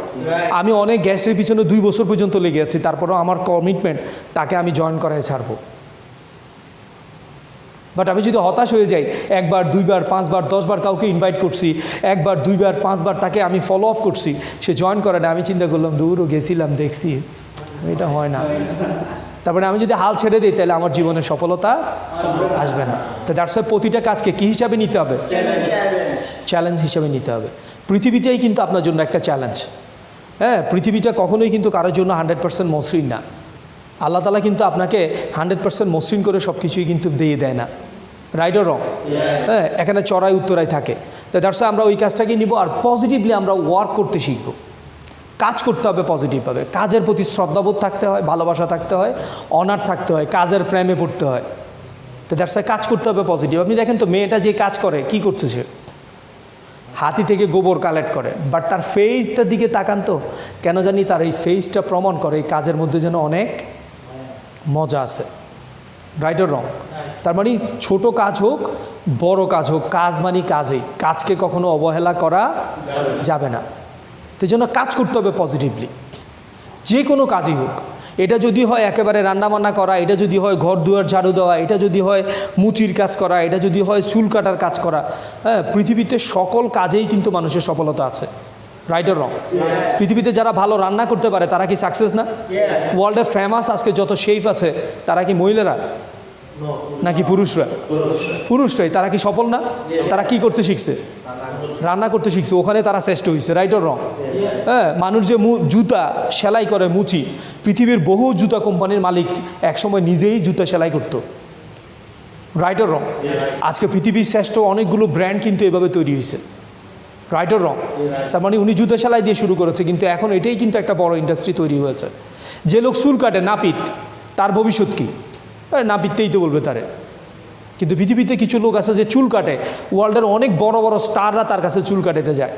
আমি অনেক গ্যাস্টের পিছনে 2 বছর পর্যন্ত লেগে আছি, তারপরেও আমার কমিটমেন্ট তাকে আমি জয়েন করায় ছাড়বো। বাট আমি যদি হতাশ হয়ে যাই, 1 বার 2 বার 5 বার 10 বার কাউকে ইনভাইট করছি, 1 বার 2 বার 5 বার তাকে আমি ফলো আপ করছি, সে জয়েন করে না, আমি চিন্তা করলাম দূরও গেছিলাম, দেখছি এটা হয় না। তারপরে আমি যদি হাল ছেড়ে দিই, তাহলে আমার জীবনে সফলতা আসবে না। তো দ্যাটস ওয়াই প্রতিটা কাজকে কী হিসাবে নিতে হবে? চ্যালেঞ্জ হিসাবে নিতে হবে। পৃথিবীতেই কিন্তু আপনার জন্য একটা চ্যালেঞ্জ। হ্যাঁ, পৃথিবীটা কখনোই কিন্তু কারোর জন্য 100% মসৃণ না। আল্লাহ তাআলা কিন্তু আপনাকে 100% মসৃণ করে সব কিছুই কিন্তু দিয়ে দেয় না। রাইট অর রং? হ্যাঁ, এখানে চড়াই উত্তরাই থাকে। তো দ্যাটস ওয়াই আমরা ওই কাজটাকে নিব, আর পজিটিভলি আমরা ওয়ার্ক করতে শিখব। কাজ করতে হবে পজিটিভভাবে, কাজের প্রতি শ্রদ্ধাবোধ থাকতে হয়, ভালোবাসা থাকতে হয়, অনার থাকতে হয়, কাজের প্রেমে পড়তে হয়। তো দ্যাটস কাজ করতে হবে পজিটিভ। আপনি দেখেন তো মেয়েটা যে কাজ করে, কি করছে সে? হাতি থেকে গোবর কালেক্ট করে, বাট তার ফেসটার দিকে তাকান তো, কেন জানি তার এই ফেসটা প্রমাণ করে এই কাজের মধ্যে যেন অনেক মজা আছে। রাইট অর রং? তার মানে ছোট কাজ হোক বড় কাজ হোক, কাজ মানে কাজেই, কাজকে কখনো অবহেলা করা যাবে না। তো জন্য কাজ করতে হবে পজিটিভলি, যে কোনো কাজই হোক। এটা যদি হয় একেবারে রান্নাবান্না করা, এটা যদি হয় ঘর দুয়ার ঝাড়ু দেওয়া, এটা যদি হয় মুচির কাজ করা, এটা যদি হয় চুল কাটার কাজ করা, হ্যাঁ, পৃথিবীতে সকল কাজেই কিন্তু মানুষের সফলতা আছে। রাইট অর রং? পৃথিবীতে যারা ভালো রান্না করতে পারে তারা কি সাকসেস না? ওয়ার্ল্ডের ফেমাস আজকে যত শেফ আছে তারা কি মহিলারা নাকি পুরুষরা? পুরুষরাই। তারা কি সফল না? তারা কি করতে শিখছে? রান্না করতে শিখছে, ওখানে তারা শ্রেষ্ঠ হয়েছে। রাইট অর রং? হ্যাঁ, মানুষ যে জুতা সেলাই করে, মুচি, পৃথিবীর বহু জুতা কোম্পানির মালিক একসময় নিজেই জুতা সেলাই করতো। রাইট অর রং? আজকে পৃথিবীর শ্রেষ্ঠ অনেকগুলো ব্র্যান্ড কিন্তু এভাবে তৈরি হয়েছে। রাইট অর রং? তার মানে উনি জুতা সেলাই দিয়ে শুরু করেছে, কিন্তু এখন এটাই কিন্তু একটা বড় ইন্ডাস্ট্রি তৈরি হয়েছে। যে লোক চুল কাটে, নাপিত, তার ভবিষ্যৎ কী? নাপিততেই তো বলবে তারে। কিন্তু পৃথিবীতে কিছু লোক আছে যে চুল কাটে, ওয়ার্ল্ডের অনেক বড় বড় স্টাররা তার কাছে চুল কাটাতে যায়।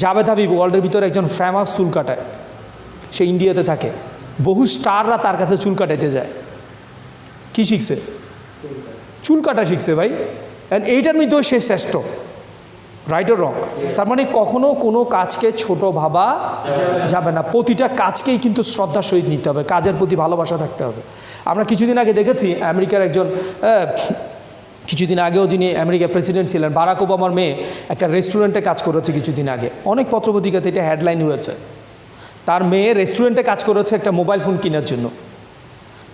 জাভেদ হাবিব ওয়ার্ল্ডের ভিতরে একজন ফেমাস চুল কাটায়, সে ইন্ডিয়াতে থাকে। বহু স্টাররা তার কাছে চুল কাটাতে যায়। কি শিখছে? চুল কাটা শিখছে ভাই। অ্যান্ড এইটার মধ্যেও সে শ্রেষ্ঠ। রাইট অর রং? তার মানে কখনো কোনো কাজকে ছোট ভাবা যাবে না, প্রতিটা কাজকেই কিন্তু শ্রদ্ধার সহিত নিতে হবে, কাজের প্রতি ভালোবাসা থাকতে হবে। আমরা কিছুদিন আগে দেখেছি আমেরিকার একজন, কিছুদিন আগেও যিনি আমেরিকার প্রেসিডেন্ট ছিলেন, বারাক ওবামার মেয়ে একটা রেস্টুরেন্টে কাজ করেছে কিছুদিন আগে। অনেক পত্রপত্রিকাতে এটা হেডলাইন হয়েছে। তার মেয়ে রেস্টুরেন্টে কাজ করেছে একটা মোবাইল ফোন কেনার জন্য।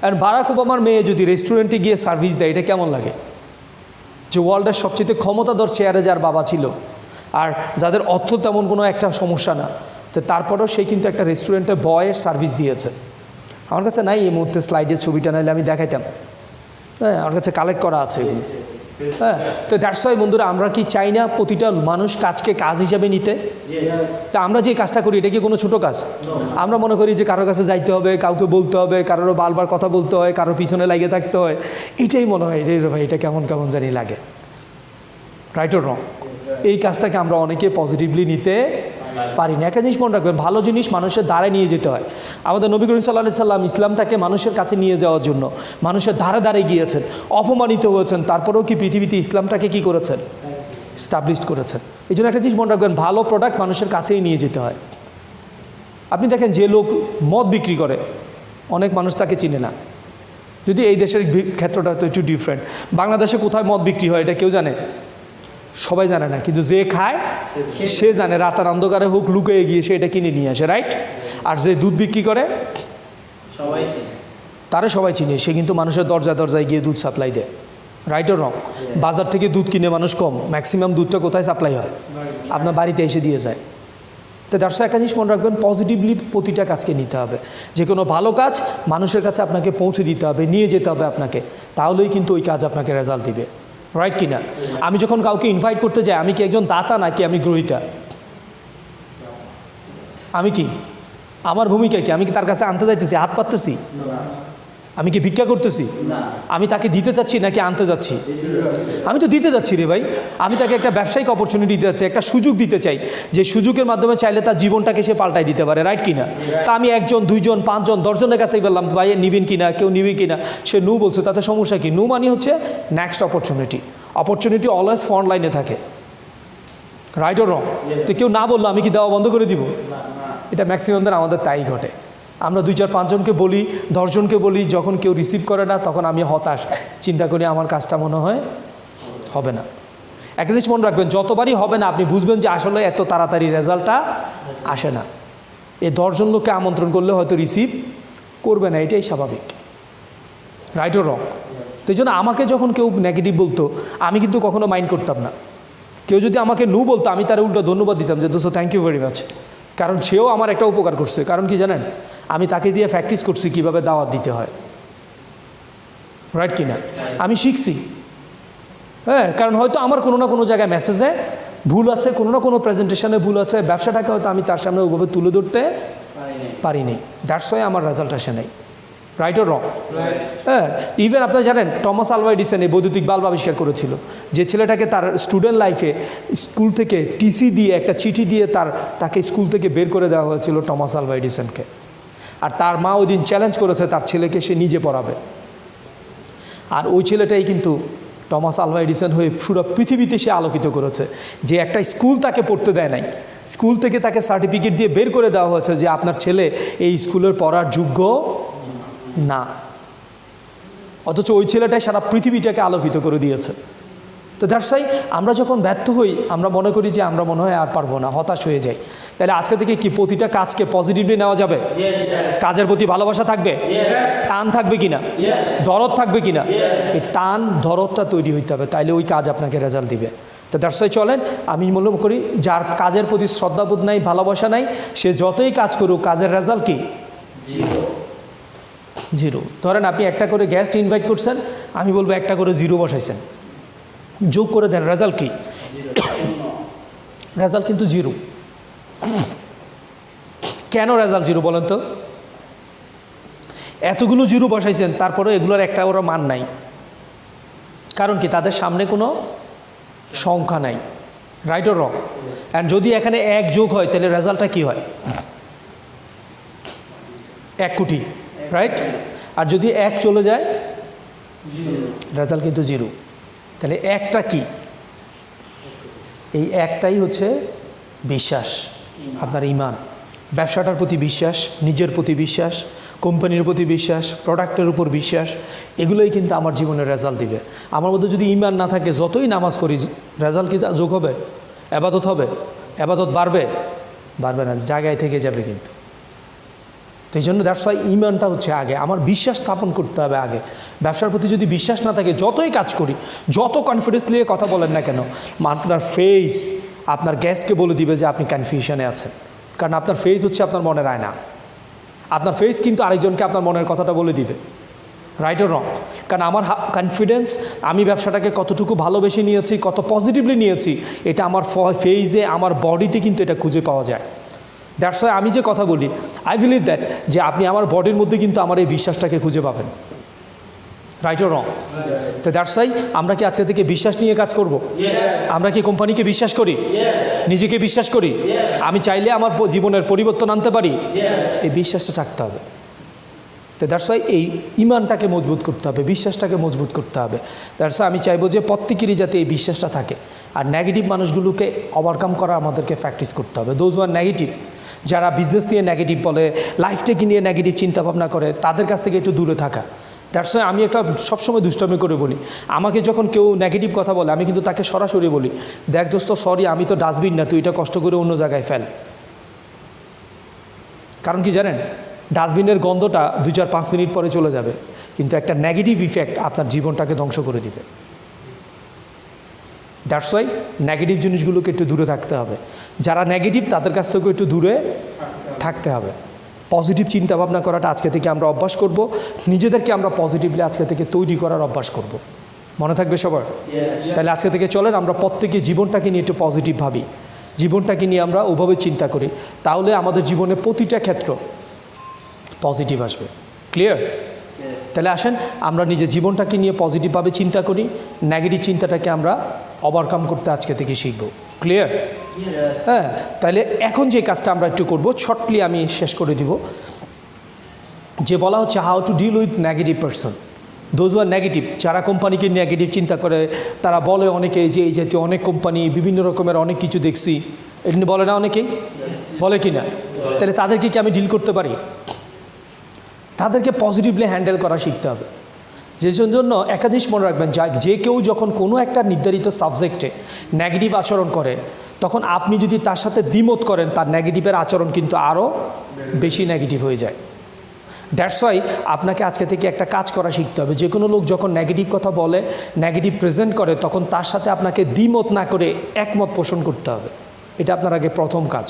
আর বারাক ওবামার মেয়ে যদি রেস্টুরেন্টে গিয়ে সার্ভিস দেয়, এটা কেমন লাগে? যে ওয়ার্ল্ডের সবচেয়ে ক্ষমতাধর চেয়ারে যার বাবা ছিল, আর যাদের অর্থ তেমন কোনো একটা সমস্যা না, তো তারপরেও সে কিন্তু একটা রেস্টুরেন্টে বয়ের সার্ভিস দিয়েছে। আমার কাছে নাই এই মুহূর্তে স্লাইডের ছবিটা, নাইলে আমি দেখাইতাম। হ্যাঁ, আমার কাছে কালেক্ট করা আছে এগুলো। হ্যাঁ, তো দ্যাটস ওয়াই বন্ধুরা, আমরা কি চাই না প্রতিটা মানুষ কাজকে কাজ হিসাবে নিতে? তা আমরা যে কাজটা করি, এটা কি কোনো ছোটো কাজ? আমরা মনে করি যে কারোর কাছে যাইতে হবে, কাউকে বলতে হবে, কারোর বারবার কথা বলতে হয়, কারোর পিছনে লাগিয়ে থাকতে হয়, এটাই মনে হয় রে ভাই, এটা কেমন কেমন জানি লাগে। রাইট অর রং? এই কাজটাকে আমরা অনেকে পজিটিভলি নিতে পারি না। একটা জিনিস মনে রাখবেন, ভালো জিনিস মানুষের দ্বারে নিয়ে যেতে হয়। আমাদের নবী করিম সাল্লাল্লাহু আলাইহি সাল্লাম ইসলামটাকে মানুষের কাছে নিয়ে যাওয়ার জন্য মানুষের ধারে ধারে গিয়েছেন, অপমানিত হয়েছেন, তারপরেও কি পৃথিবীতে ইসলামটাকে কি করেছেন? স্টাবলিশ করেছেন। এই জন্য একটা জিনিস মনে রাখবেন, ভালো প্রোডাক্ট মানুষের কাছেই নিয়ে যেতে হয়। আপনি দেখেন যে লোক মদ বিক্রি করে, অনেক মানুষ তাকে চিনে না। যদি এই দেশের ক্ষেত্রটা তো একটু ডিফারেন্ট। বাংলাদেশে কোথায় মদ বিক্রি হয় এটা কেউ জানে? সবাই জানে না, কিন্তু যে খায় সে জানে। রাতার অন্ধকারে হোক, লুকিয়ে গিয়ে সে এটা কিনে নিয়ে আসে। রাইট? আর যে দুধ বিক্রি করে, তারা সবাই চিনে, সে কিন্তু মানুষের দরজা দরজায় গিয়ে দুধ সাপ্লাই দেয়। রাইট অর রং? বাজার থেকে দুধ কিনে মানুষ কম, ম্যাক্সিমাম দুধটা কোথায় সাপ্লাই হয়? আপনার বাড়িতে এসে দিয়ে যায়। তো দর্শক একটা জিনিস মনে রাখবেন, পজিটিভলি প্রতিটা কাজকে নিতে হবে। যে কোনো ভালো কাজ মানুষের কাছে আপনাকে পৌঁছে দিতে হবে, নিয়ে যেতে হবে আপনাকে, তাহলেই কিন্তু ওই কাজ আপনাকে রেজাল্ট দিবে। রাইট কি না? আমি যখন কাউকে ইনভাইট করতে যাই, আমি কি একজন দাতা নাকি আমি গ্রহীতা? আমি কি, আমার ভূমিকা কি? আমি কি তার কাছে আনতে যাইতেছি, হাত পাততেছি? আমি কি ভিক্ষা করতেছি? আমি তাকে দিতে চাচ্ছি নাকি আনতে যাচ্ছি? আমি তো দিতে যাচ্ছি রে ভাই। আমি তাকে একটা ব্যবসায়িক অপরচুনিটি দিতে চাচ্ছি, একটা সুযোগ দিতে চাই, যে সুযোগের মাধ্যমে চাইলে তার জীবনটাকে সে পাল্টাই দিতে পারে। রাইট কিনা? তা আমি একজন, দুইজন, পাঁচজন, 10 জনের কাছেই বললাম ভাই নিবেন কিনা, কেউ নিবি কিনা, সে নো বলছে, তাতে সমস্যা কি? নো মানে হচ্ছে next opportunity. Opportunity always front লাইনে থাকে। রাইট অর রং? তো কেউ না বললো আমি কি দেওয়া বন্ধ করে দিব? এটা ম্যাক্সিমামদের আমাদের তাই ঘটে। আমরা 2, 4, 5 জনকে বলি, 10 জনকে বলি, যখন কেউ রিসিভ করে না তখন আমি হতাশ, চিন্তা করি আমার কাজটা মনে হয় হবে না। একটা জিনিস মনে রাখবেন, যতবারই হবে না আপনি বুঝবেন যে আসলে এত তাড়াতাড়ি রেজাল্টটা আসে না। এই 10 জন লোককে আমন্ত্রণ করলে হয়তো রিসিভ করবে না, এটাই স্বাভাবিক। রাইট অর রং? তো এই জন্য আমাকে যখন কেউ নেগেটিভ বলতো, আমি কিন্তু কখনো মাইন্ড করতাম না। কেউ যদি আমাকে নো বলতো, আমি তার উল্টো ধন্যবাদ দিতাম যে দোস্ত থ্যাংক ইউ ভেরি মাচ, কারণ সেও আমার একটা উপকার করছে। কারণ কি জানেন, আমি তাকে দিয়ে প্র্যাকটিস করছি কীভাবে দাওয়াত দিতে হয়। রাইট কি না? আমি শিখছি। হ্যাঁ, কারণ হয়তো আমার কোনো না কোনো জায়গায় মেসেজে ভুল আছে, কোনো না কোনো প্রেজেন্টেশনে ভুল আছে, ব্যবসাটাকে হয়তো আমি তার সামনে ওইভাবে তুলে ধরতে পারিনি, দ্যাটস ওয়াই আমার রেজাল্ট আসে নাই। রাইট অর রং? হ্যাঁ, ইভেন আপনারা জানেন টমাস আলভা এডিসন এই বৈদ্যুতিক বাল্ব আবিষ্কার করেছিল, যে ছেলেটাকে তার স্টুডেন্ট লাইফে স্কুল থেকে টিসি দিয়ে, একটা চিঠি দিয়ে তাকে স্কুল থেকে বের করে দেওয়া হয়েছিল টমাস আলভা এডিসনকে। আর তার মা ওই দিন চ্যালেঞ্জ করেছে তার ছেলেকে সে নিজে পড়াবে। আর ওই ছেলেটাই কিন্তু টমাস আলভা এডিসন হয়ে পুরো পৃথিবীতে সে আলোকিত করেছে, যে একটা স্কুল তাকে পড়তে দেয় নাই, স্কুল থেকে তাকে সার্টিফিকেট দিয়ে বের করে দেওয়া হয়েছে যে আপনার ছেলে এই স্কুলের পড়ার যোগ্য না, অথচ ওই ছেলেটাই সারা পৃথিবীটাকে আলোকিত করে দিয়েছে। তো দ্যাটস ওয়াই আমরা যখন ব্যর্থ হই আমরা মনে করি যে আমরা মনে হয় আর পারবো না, হতাশ হয়ে যাই। তাহলে আজকে থেকে কি প্রতিটা কাজকে পজিটিভলি নেওয়া যাবে? কাজের প্রতি ভালোবাসা থাকবে, টান থাকবে কিনা, দরদ থাকবে কিনা? এই টান দরদটা তৈরি হইতে হবে, তাইলে ওই কাজ আপনাকে রেজাল্ট দিবে। তো দ্যাটস ওয়াই চলেন, আমি মনে করি যার কাজের প্রতি শ্রদ্ধাবোধ নাই, ভালোবাসা নাই, সে যতই কাজ করুক কাজের রেজাল্ট কি? জিরো। ধরেন আপনি একটা করে গেস্ট ইনভাইট করছেন, আমি বলবো একটা করে জিরো বসাইছেন, যোগ করে দেন, রেজাল্ট কি? রেজাল্ট কিন্তু জিরো। কেন রেজাল্ট জিরো বলেন তো? এতগুলো জিরো বসাইছেন তারপরে এগুলোর একটা ওরা মান নাই, কারণ কি? তাদের সামনে কোনো সংখ্যা নাই। Right or wrong? অ্যান্ড যদি এখানে এক যোগ হয় তাহলে রেজাল্টটা কি হয়? 1 কোটি, রাইট? আর যদি এক চলে যায় রেজাল্ট কিন্তু জিরো। তাহলে একটা কি? এই একটাই হচ্ছে বিশ্বাস, আপনার ঈমান, ব্যবসাটার প্রতি বিশ্বাস, নিজের প্রতি বিশ্বাস, কোম্পানির প্রতি বিশ্বাস, প্রোডাক্টের উপর বিশ্বাস, এগুলোই কিন্তু আমার জীবনের রেজাল্ট দিবে। আমার মধ্যে যদি ঈমান না থাকে, যতই নামাজ পড়ি, রেজাল্ট কি যোগ হবে? এবাদত হবে? এবাদত বাড়বে? বাড়বে না, জায়গায় থেকে যাবে কিন্তু। তো এই জন্য দ্যাটস ওয়াই ঈমানটা হচ্ছে আগে, আমার বিশ্বাস স্থাপন করতে হবে আগে। ব্যবসার প্রতি যদি বিশ্বাস না থাকে, যতই কাজ করি, যত কনফিডেন্স নিয়ে কথা বলেন না কেন, আপনার ফেস আপনার গেস্টকে বলে দিবে যে আপনি কনফিউশনে আছেন, কারণ আপনার ফেস হচ্ছে আপনার মনের আয়না। আপনার ফেস কিন্তু আরেকজনকে আপনার মনের কথাটা বলে দিবে। রাইট অর রং? কারণ আমার কনফিডেন্স, আমি ব্যবসাটাকে কতটুকু ভালোবেসে নিয়েছি, কত পজিটিভলি নিয়েছি, এটা আমার ফেসে, আমার বডিতে কিন্তু এটা খুঁজে পাওয়া যায়। দ্যাটস ওয়াই আমি যে কথা বলি, আই বিলিভ দ্যাট যে আপনি আমার বডির মধ্যে কিন্তু আমার এই বিশ্বাসটাকে খুঁজে পাবেন। রাইট অর রং? তো দ্যাটস ওয়াই আমরা কি আজকে থেকে বিশ্বাস নিয়ে কাজ করব? আমরা কি কোম্পানিকে বিশ্বাস করি? নিজেকে বিশ্বাস করি? আমি চাইলে আমার জীবনের পরিবর্তন আনতে পারি? এই বিশ্বাসটা থাকতে হবে। তো দ্যাটস ওয়াই এই ঈমানটাকে মজবুত করতে হবে, বিশ্বাসটাকে মজবুত করতে হবে। দ্যাটস ওয়াই আমি চাইবো যে প্রত্যেকেরই যাতে এই বিশ্বাসটা থাকে। আর নেগেটিভ মানুষগুলোকে ওভারকাম করা আমাদেরকে প্র্যাকটিস করতে হবে। দোজ ওয়ার নেগেটিভ, যারা বিজনেস নিয়ে নেগেটিভ বলে, লাইফটাকে নিয়ে নেগেটিভ চিন্তাভাবনা করে, তাদের কাছ থেকে একটু দূরে থাকা। দ্যাটস ওয়াই আমি একটা সবসময় দুষ্টামি করে বলি, আমাকে যখন কেউ নেগেটিভ কথা বলে আমি কিন্তু তাকে সরাসরি বলি, দেখ দোস্ত, সরি, আমি তো ডাস্টবিন না, তুই এটা কষ্ট করে অন্য জায়গায় ফেল। কারণ কি জানেন? ডাস্টবিনের গন্ধটা 2-4-5 মিনিট পরে চলে যাবে, কিন্তু একটা নেগেটিভ ইফেক্ট আপনার জীবনটাকে ধ্বংস করে দিবে। দ্যাটস ওয়াই নেগেটিভ জিনিসগুলোকে একটু দূরে থাকতে হবে। যারা নেগেটিভ তাদের কাছ থেকে একটু দূরে থাকতে হবে। পজিটিভ চিন্তা ভাবনা করাটা আজকে থেকে আমরা অভ্যাস করব, নিজেদেরকে আমরা পজিটিভলি আজকে থেকে তৈরি করার অভ্যাস করব। মনে থাকবে সবার? তাহলে আজকে থেকে চলেন আমরা প্রত্যেকে জীবনটাকে নিয়ে একটু পজিটিভ ভাবি, জীবনটাকে নিয়ে আমরা ওভাবে চিন্তা করি, তাহলে আমাদের জীবনে প্রতিটা ক্ষেত্র পজিটিভ আসবে। ক্লিয়ার? তাহলে আসেন আমরা নিজের জীবনটাকে নিয়ে পজিটিভভাবে চিন্তা করি, নেগেটিভ চিন্তাটাকে আমরা ওভারকাম করতে আজকে থেকে শিখব। ক্লিয়ার? হ্যাঁ, তাহলে এখন যে কাজটা আমরা একটু করব, শর্টলি আমি শেষ করে দিব, যে বলা হচ্ছে how to deal with negative person. Those are negative, যারা কোম্পানিকে নেগেটিভ চিন্তা করে, তারা বলে অনেকে যে এই জাতীয় অনেক কোম্পানি, বিভিন্ন রকমের অনেক কিছু দেখছি, এটা বলে না অনেকেই? বলে কি না? তাহলে তাদেরকে কি আমি ডিল করতে পারি? তাদেরকে পজিটিভলি হ্যান্ডেল করা শিখতে হবে। যে জন্য একটা জিনিস মনে রাখবেন, যে কেউ যখন কোনো একটা নির্ধারিত সাবজেক্টে নেগেটিভ আচরণ করে, তখন আপনি যদি তার সাথে দ্বিমত করেন, তার নেগেটিভের আচরণ কিন্তু আরও বেশি নেগেটিভ হয়ে যায়। দ্যাটস ওয়াই আপনাকে আজকে থেকে একটা কাজ করা শিখতে হবে। যে কোনো লোক যখন নেগেটিভ কথা বলে, নেগেটিভ প্রেজেন্ট করে, তখন তার সাথে আপনাকে দ্বিমত না করে একমত পোষণ করতে হবে। এটা আপনার আগে প্রথম কাজ।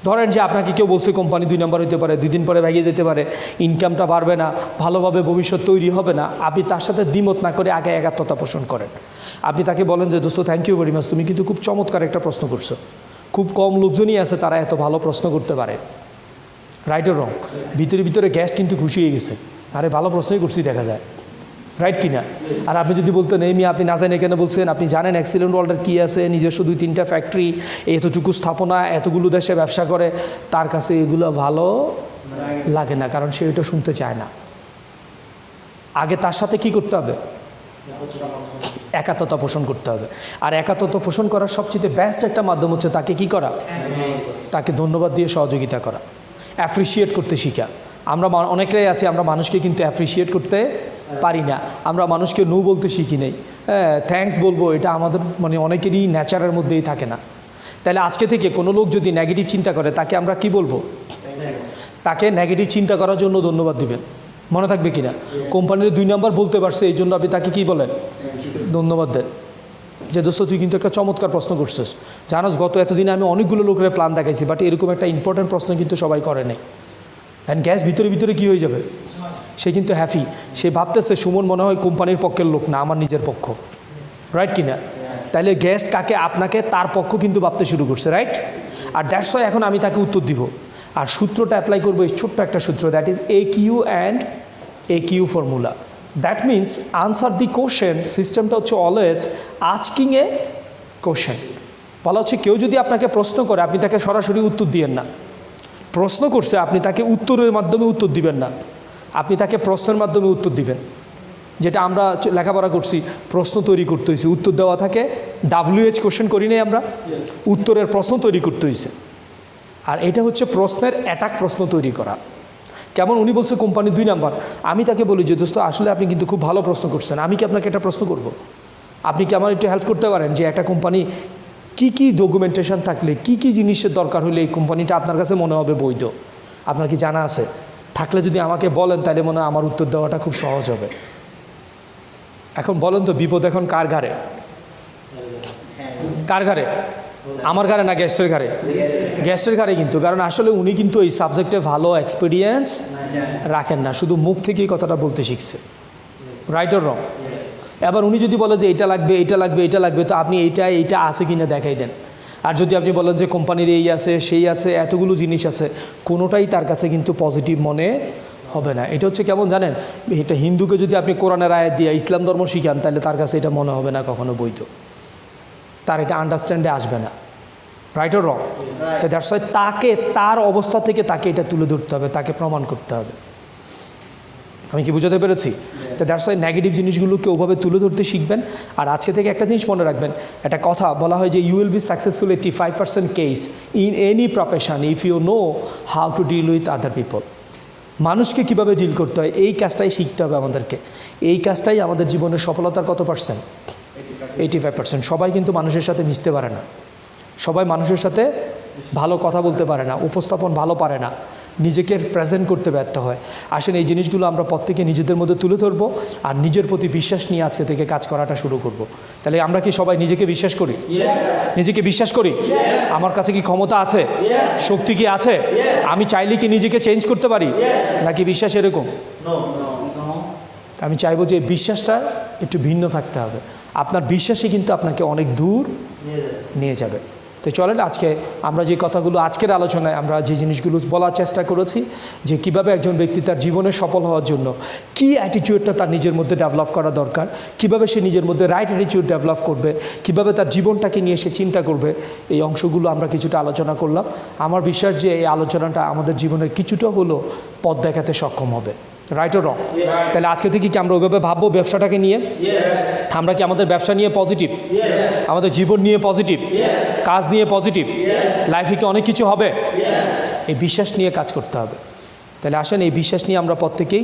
ধরেন যে আপনাকে কেউ বলছে কোম্পানি 2 নম্বর হতে পারে, 2 দিন পরে ভেঙে যেতে পারে, ইনকামটা বাড়বে না, ভালোভাবে ভবিষ্যৎ তৈরি হবে না, আপনি তার সাথে দ্বিমত না করে আগে একাত্মতা পোষণ করেন। আপনি তাকে বলেন যে দোস্ত, থ্যাংক ইউ ভেরি মাচ, তুমি কিন্তু খুব চমৎকার একটা প্রশ্ন করছো, খুব কম লোকজনই আছে তারা এত ভালো প্রশ্ন করতে পারে। রাইট ও রং? ভিতরে ভিতরে গ্যাস কিন্তু খুশি হয়ে গেছে, আরে ভালো প্রশ্নই করছি দেখা যায়, রাইট কি না? আর আপনি যদি বলতেন এই মেয়ে আপনি না জানেন কেন বলছেন, আপনি জানেন অ্যাক্সিলেন্ট ওয়ার্ল্ডের কী আছে, নিজস্ব 2-3টা ফ্যাক্টরি, এতটুকু স্থাপনা, এতগুলো দেশে ব্যবসা করে, তার কাছে এগুলো ভালো লাগে না, কারণ সে এটা শুনতে চায় না। আগে তার সাথে কি করতে হবে? একাত্মতা পোষণ করতে হবে। আর একাত্মতা পোষণ করার সবচেয়ে বেস্ট একটা মাধ্যম হচ্ছে তাকে কি করা? তাকে ধন্যবাদ দিয়ে সহযোগিতা করা, অ্যাপ্রিসিয়েট করতে শিখা। আমরা অনেকটাই আছি, আমরা মানুষকে কিন্তু অ্যাপ্রিসিয়েট করতে পারি না, আমরা মানুষকে নো বলতে শিখি নেই। হ্যাঁ, থ্যাঙ্কস বলবো, এটা আমাদের মানে অনেকেরই নেচারের মধ্যেই থাকে না। তাহলে আজকে থেকে কোনো লোক যদি নেগেটিভ চিন্তা করে, তাকে আমরা কি বলবো? তাকে নেগেটিভ চিন্তা করার জন্য ধন্যবাদ দিবেন। মনে থাকবে কিনা? কোম্পানির 2 নাম্বার বলতে পারছে, এই জন্য আপনি তাকে কি বলেন? ধন্যবাদ দেন। যে দোস্ত তুই কিন্তু একটা চমৎকার প্রশ্ন করছিস, জানোস গত এতদিনে আমি অনেকগুলো লোকের প্ল্যান দেখাইছি, বাট এরকম একটা ইম্পর্টেন্ট প্রশ্ন কিন্তু সবাই করে নেই। অ্যান্ড গ্যাস ভিতরে ভিতরে কী হয়ে যাবে? সে কিন্তু হ্যাপি, সে ভাবতেছে সুমন মনে হয় কোম্পানির পক্ষের লোক না, আমার নিজের পক্ষ, রাইট কিনা? তাইলে গ্যাস কাকে? আপনাকে, তার পক্ষ কিন্তু ভাবতে শুরু করছে, রাইট? আর দ্যাটস ওয়াই এখন আমি তাকে উত্তর দিব, আর সূত্রটা অ্যাপ্লাই করবো, এই ছোট্ট একটা সূত্র, that is AQ and AQ formula. That means answer the question, সিস্টেমটা হচ্ছে অলওয়েজ আস্কিং এ কোশ্চেন। বলা হচ্ছে কেউ যদি আপনাকে প্রশ্ন করে, আপনি তাকে সরাসরি উত্তর দিবেন না। প্রশ্ন করছে, আপনি তাকে উত্তরের মাধ্যমে উত্তর দিবেন না, আপনি তাকে প্রশ্নের মাধ্যমে উত্তর দিবেন। যেটা আমরা লেখাপড়া করছি, প্রশ্ন তৈরি করতে হয়েছে, উত্তর দেওয়া থাকে, WH কোশ্চেন করি নাই আমরা, উত্তরের প্রশ্ন তৈরি করতে হয়েছে। আর এটা হচ্ছে প্রশ্নের অ্যাটাক প্রশ্ন তৈরি করা। কেমন? উনি বলছে কোম্পানির 2 নাম্বার, আমি তাকে বলি যে দোস্ত আসলে আপনি কিন্তু খুব ভালো প্রশ্ন করছেন, আমি কি আপনাকে একটা প্রশ্ন করব? আপনি কি আমার একটু হেল্প করতে পারেন যে একটা কোম্পানি কি কি ডকুমেন্টেশন থাকলে, কি কি জিনিসের দরকার হলে এই কোম্পানিটা আপনার কাছে মনে হবে বৈধ? আপনার কি জানা আছে? থাকলে যদি আমাকে বলেন, তাহলে মনে হয় আমার উত্তর দেওয়াটা খুব সহজ হবে। এখন বলেন তো, বিপদ এখন কার ঘাড়ে? কার ঘাড়ে? আমার ঘাড়ে না গ্যাস্টের ঘাড়ে? গ্যাস্টের ঘাড়ে কিন্তু, কারণ আসলে উনি কিন্তু এই সাবজেক্টে ভালো এক্সপিরিয়েন্স রাখেন না, শুধু মুখ থেকেই কথাটা বলতে শিখছে, রাইট অর রং? এবার উনি যদি বলে যে এটা লাগবে, এটা লাগবে, এটা লাগবে, তো আপনি এইটা আছে কিনা দেখাই দেন। আর যদি আপনি বলেন যে কোম্পানির এই আছে, সেই আছে, এতগুলো জিনিস আছে, কোনোটাই তার কাছে কিন্তু পজিটিভ মনে হবে না। এটা হচ্ছে কেমন জানেন? এটা হিন্দুকে যদি আপনি কোরআনের আয়াত দিয়ে ইসলাম ধর্ম শিখান, তাহলে তার কাছে এটা মনে হবে না কখনো বৈধ, তার এটা আন্ডারস্ট্যান্ডে আসবে না, রাইট অর রং? তো দ্যাটস ওয়াই তাকে তার অবস্থা থেকে তাকে এটা তুলে ধরতে হবে, তাকে প্রমাণ করতে হবে। আমি কি বুঝাতে পেরেছি? তো দ্যাটস ওয়াই নেগেটিভ জিনিসগুলোকে ওভাবে তুলে ধরতে শিখবেন। আর আজকে থেকে একটা জিনিস মনে রাখবেন, একটা কথা বলা হয় যে you will be successful 85% case in any profession if you know how to deal with other people. মানুষকে কীভাবে ডিল করতে হয়, এই কাজটাই শিখতে হবে আমাদেরকে। এই কাজটাই আমাদের জীবনের সফলতার কত পার্সেন্ট? 85%। সবাই কিন্তু মানুষের সাথে মিশতে পারে না, সবাই মানুষের সাথে ভালো কথা বলতে পারে না, উপস্থাপন ভালো পারে না, নিজেকে প্রেজেন্ট করতে ব্যর্থ হয়। আসলে এই জিনিসগুলো আমরা প্রত্যেকে নিজেদের মধ্যে তুলে ধরবো, আর নিজের প্রতি বিশ্বাস নিয়ে আজকে থেকে কাজ করাটা শুরু করব। তাহলে আমরা কি সবাই নিজেকে বিশ্বাস করি? নিজেকে বিশ্বাস করি? আমার কাছে কি ক্ষমতা আছে? শক্তি কি আছে? আমি চাইলে কি নিজেকে চেঞ্জ করতে পারি? নাকি বিশ্বাস এরকম? আমি চাইবো যে বিশ্বাসটা একটু ভিন্ন থাকতে হবে। আপনার বিশ্বাসই কিন্তু আপনাকে অনেক দূর নিয়ে যাবে। তো চলেন আজকে আমরা যে কথাগুলো আজকের আলোচনায় আমরা যে জিনিসগুলো বলার চেষ্টা করেছি, যে কিভাবে একজন ব্যক্তি তার জীবনে সফল হওয়ার জন্য কি অ্যাটিটিউডটা তার নিজের মধ্যে ডেভেলপ করা দরকার, কিভাবে সে নিজের মধ্যে রাইট অ্যাটিটিউড ডেভেলপ করবে, কিভাবে তার জীবনটাকে নিয়ে সে চিন্তা করবে, এই অংশগুলো আমরা কিছুটা আলোচনা করলাম। আমার বিশ্বাস যে এই আলোচনাটা আমাদের জীবনের কিছুটা হলেও পথ দেখাতে সক্ষম হবে, রাইট ও রং? তাহলে আজকে থেকে কি আমরা ওইভাবে ভাববো ব্যবসাটাকে নিয়ে? আমরা কি আমাদের ব্যবসা নিয়ে পজিটিভ? আমাদের জীবন নিয়ে পজিটিভ? কাজ নিয়ে পজিটিভ? লাইফে কি অনেক কিছু হবে? এই বিশ্বাস নিয়ে কাজ করতে হবে। তাহলে আসেন এই বিশ্বাস নিয়ে আমরা প্রত্যেকেই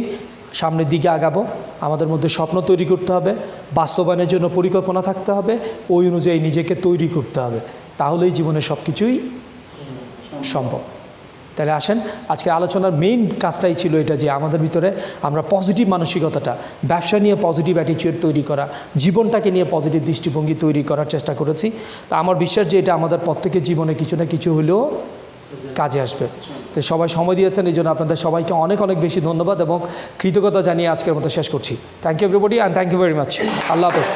সামনের দিকে আগাবো। আমাদের মধ্যে স্বপ্ন তৈরি করতে হবে, বাস্তবায়নের জন্য পরিকল্পনা থাকতে হবে, ওই অনুযায়ী নিজেকে তৈরি করতে হবে, তাহলেই জীবনে সব কিছুই সম্ভব। তাহলে আসেন আজকে আলোচনার মেইন কাজটাই ছিল এটা, যে আমাদের ভিতরে আমরা পজিটিভ মানসিকতাটা, ব্যবসা নিয়ে পজিটিভ অ্যাটিটিউড তৈরি করা, জীবনটাকে নিয়ে পজিটিভ দৃষ্টিভঙ্গি তৈরি করার চেষ্টা করেছি। তা আমার বিশ্বাস যে এটা আমাদের প্রত্যেকের জীবনে কিছু না কিছু হলেও কাজে আসবে। তো সবাই সময় দিয়েছেন, এই জন্য আপনাদের সবাইকে অনেক অনেক বেশি ধন্যবাদ এবং কৃতজ্ঞতা জানিয়ে আজকের মতো শেষ করছি। Thank you everybody and thank you very much. Allah হাফেজ।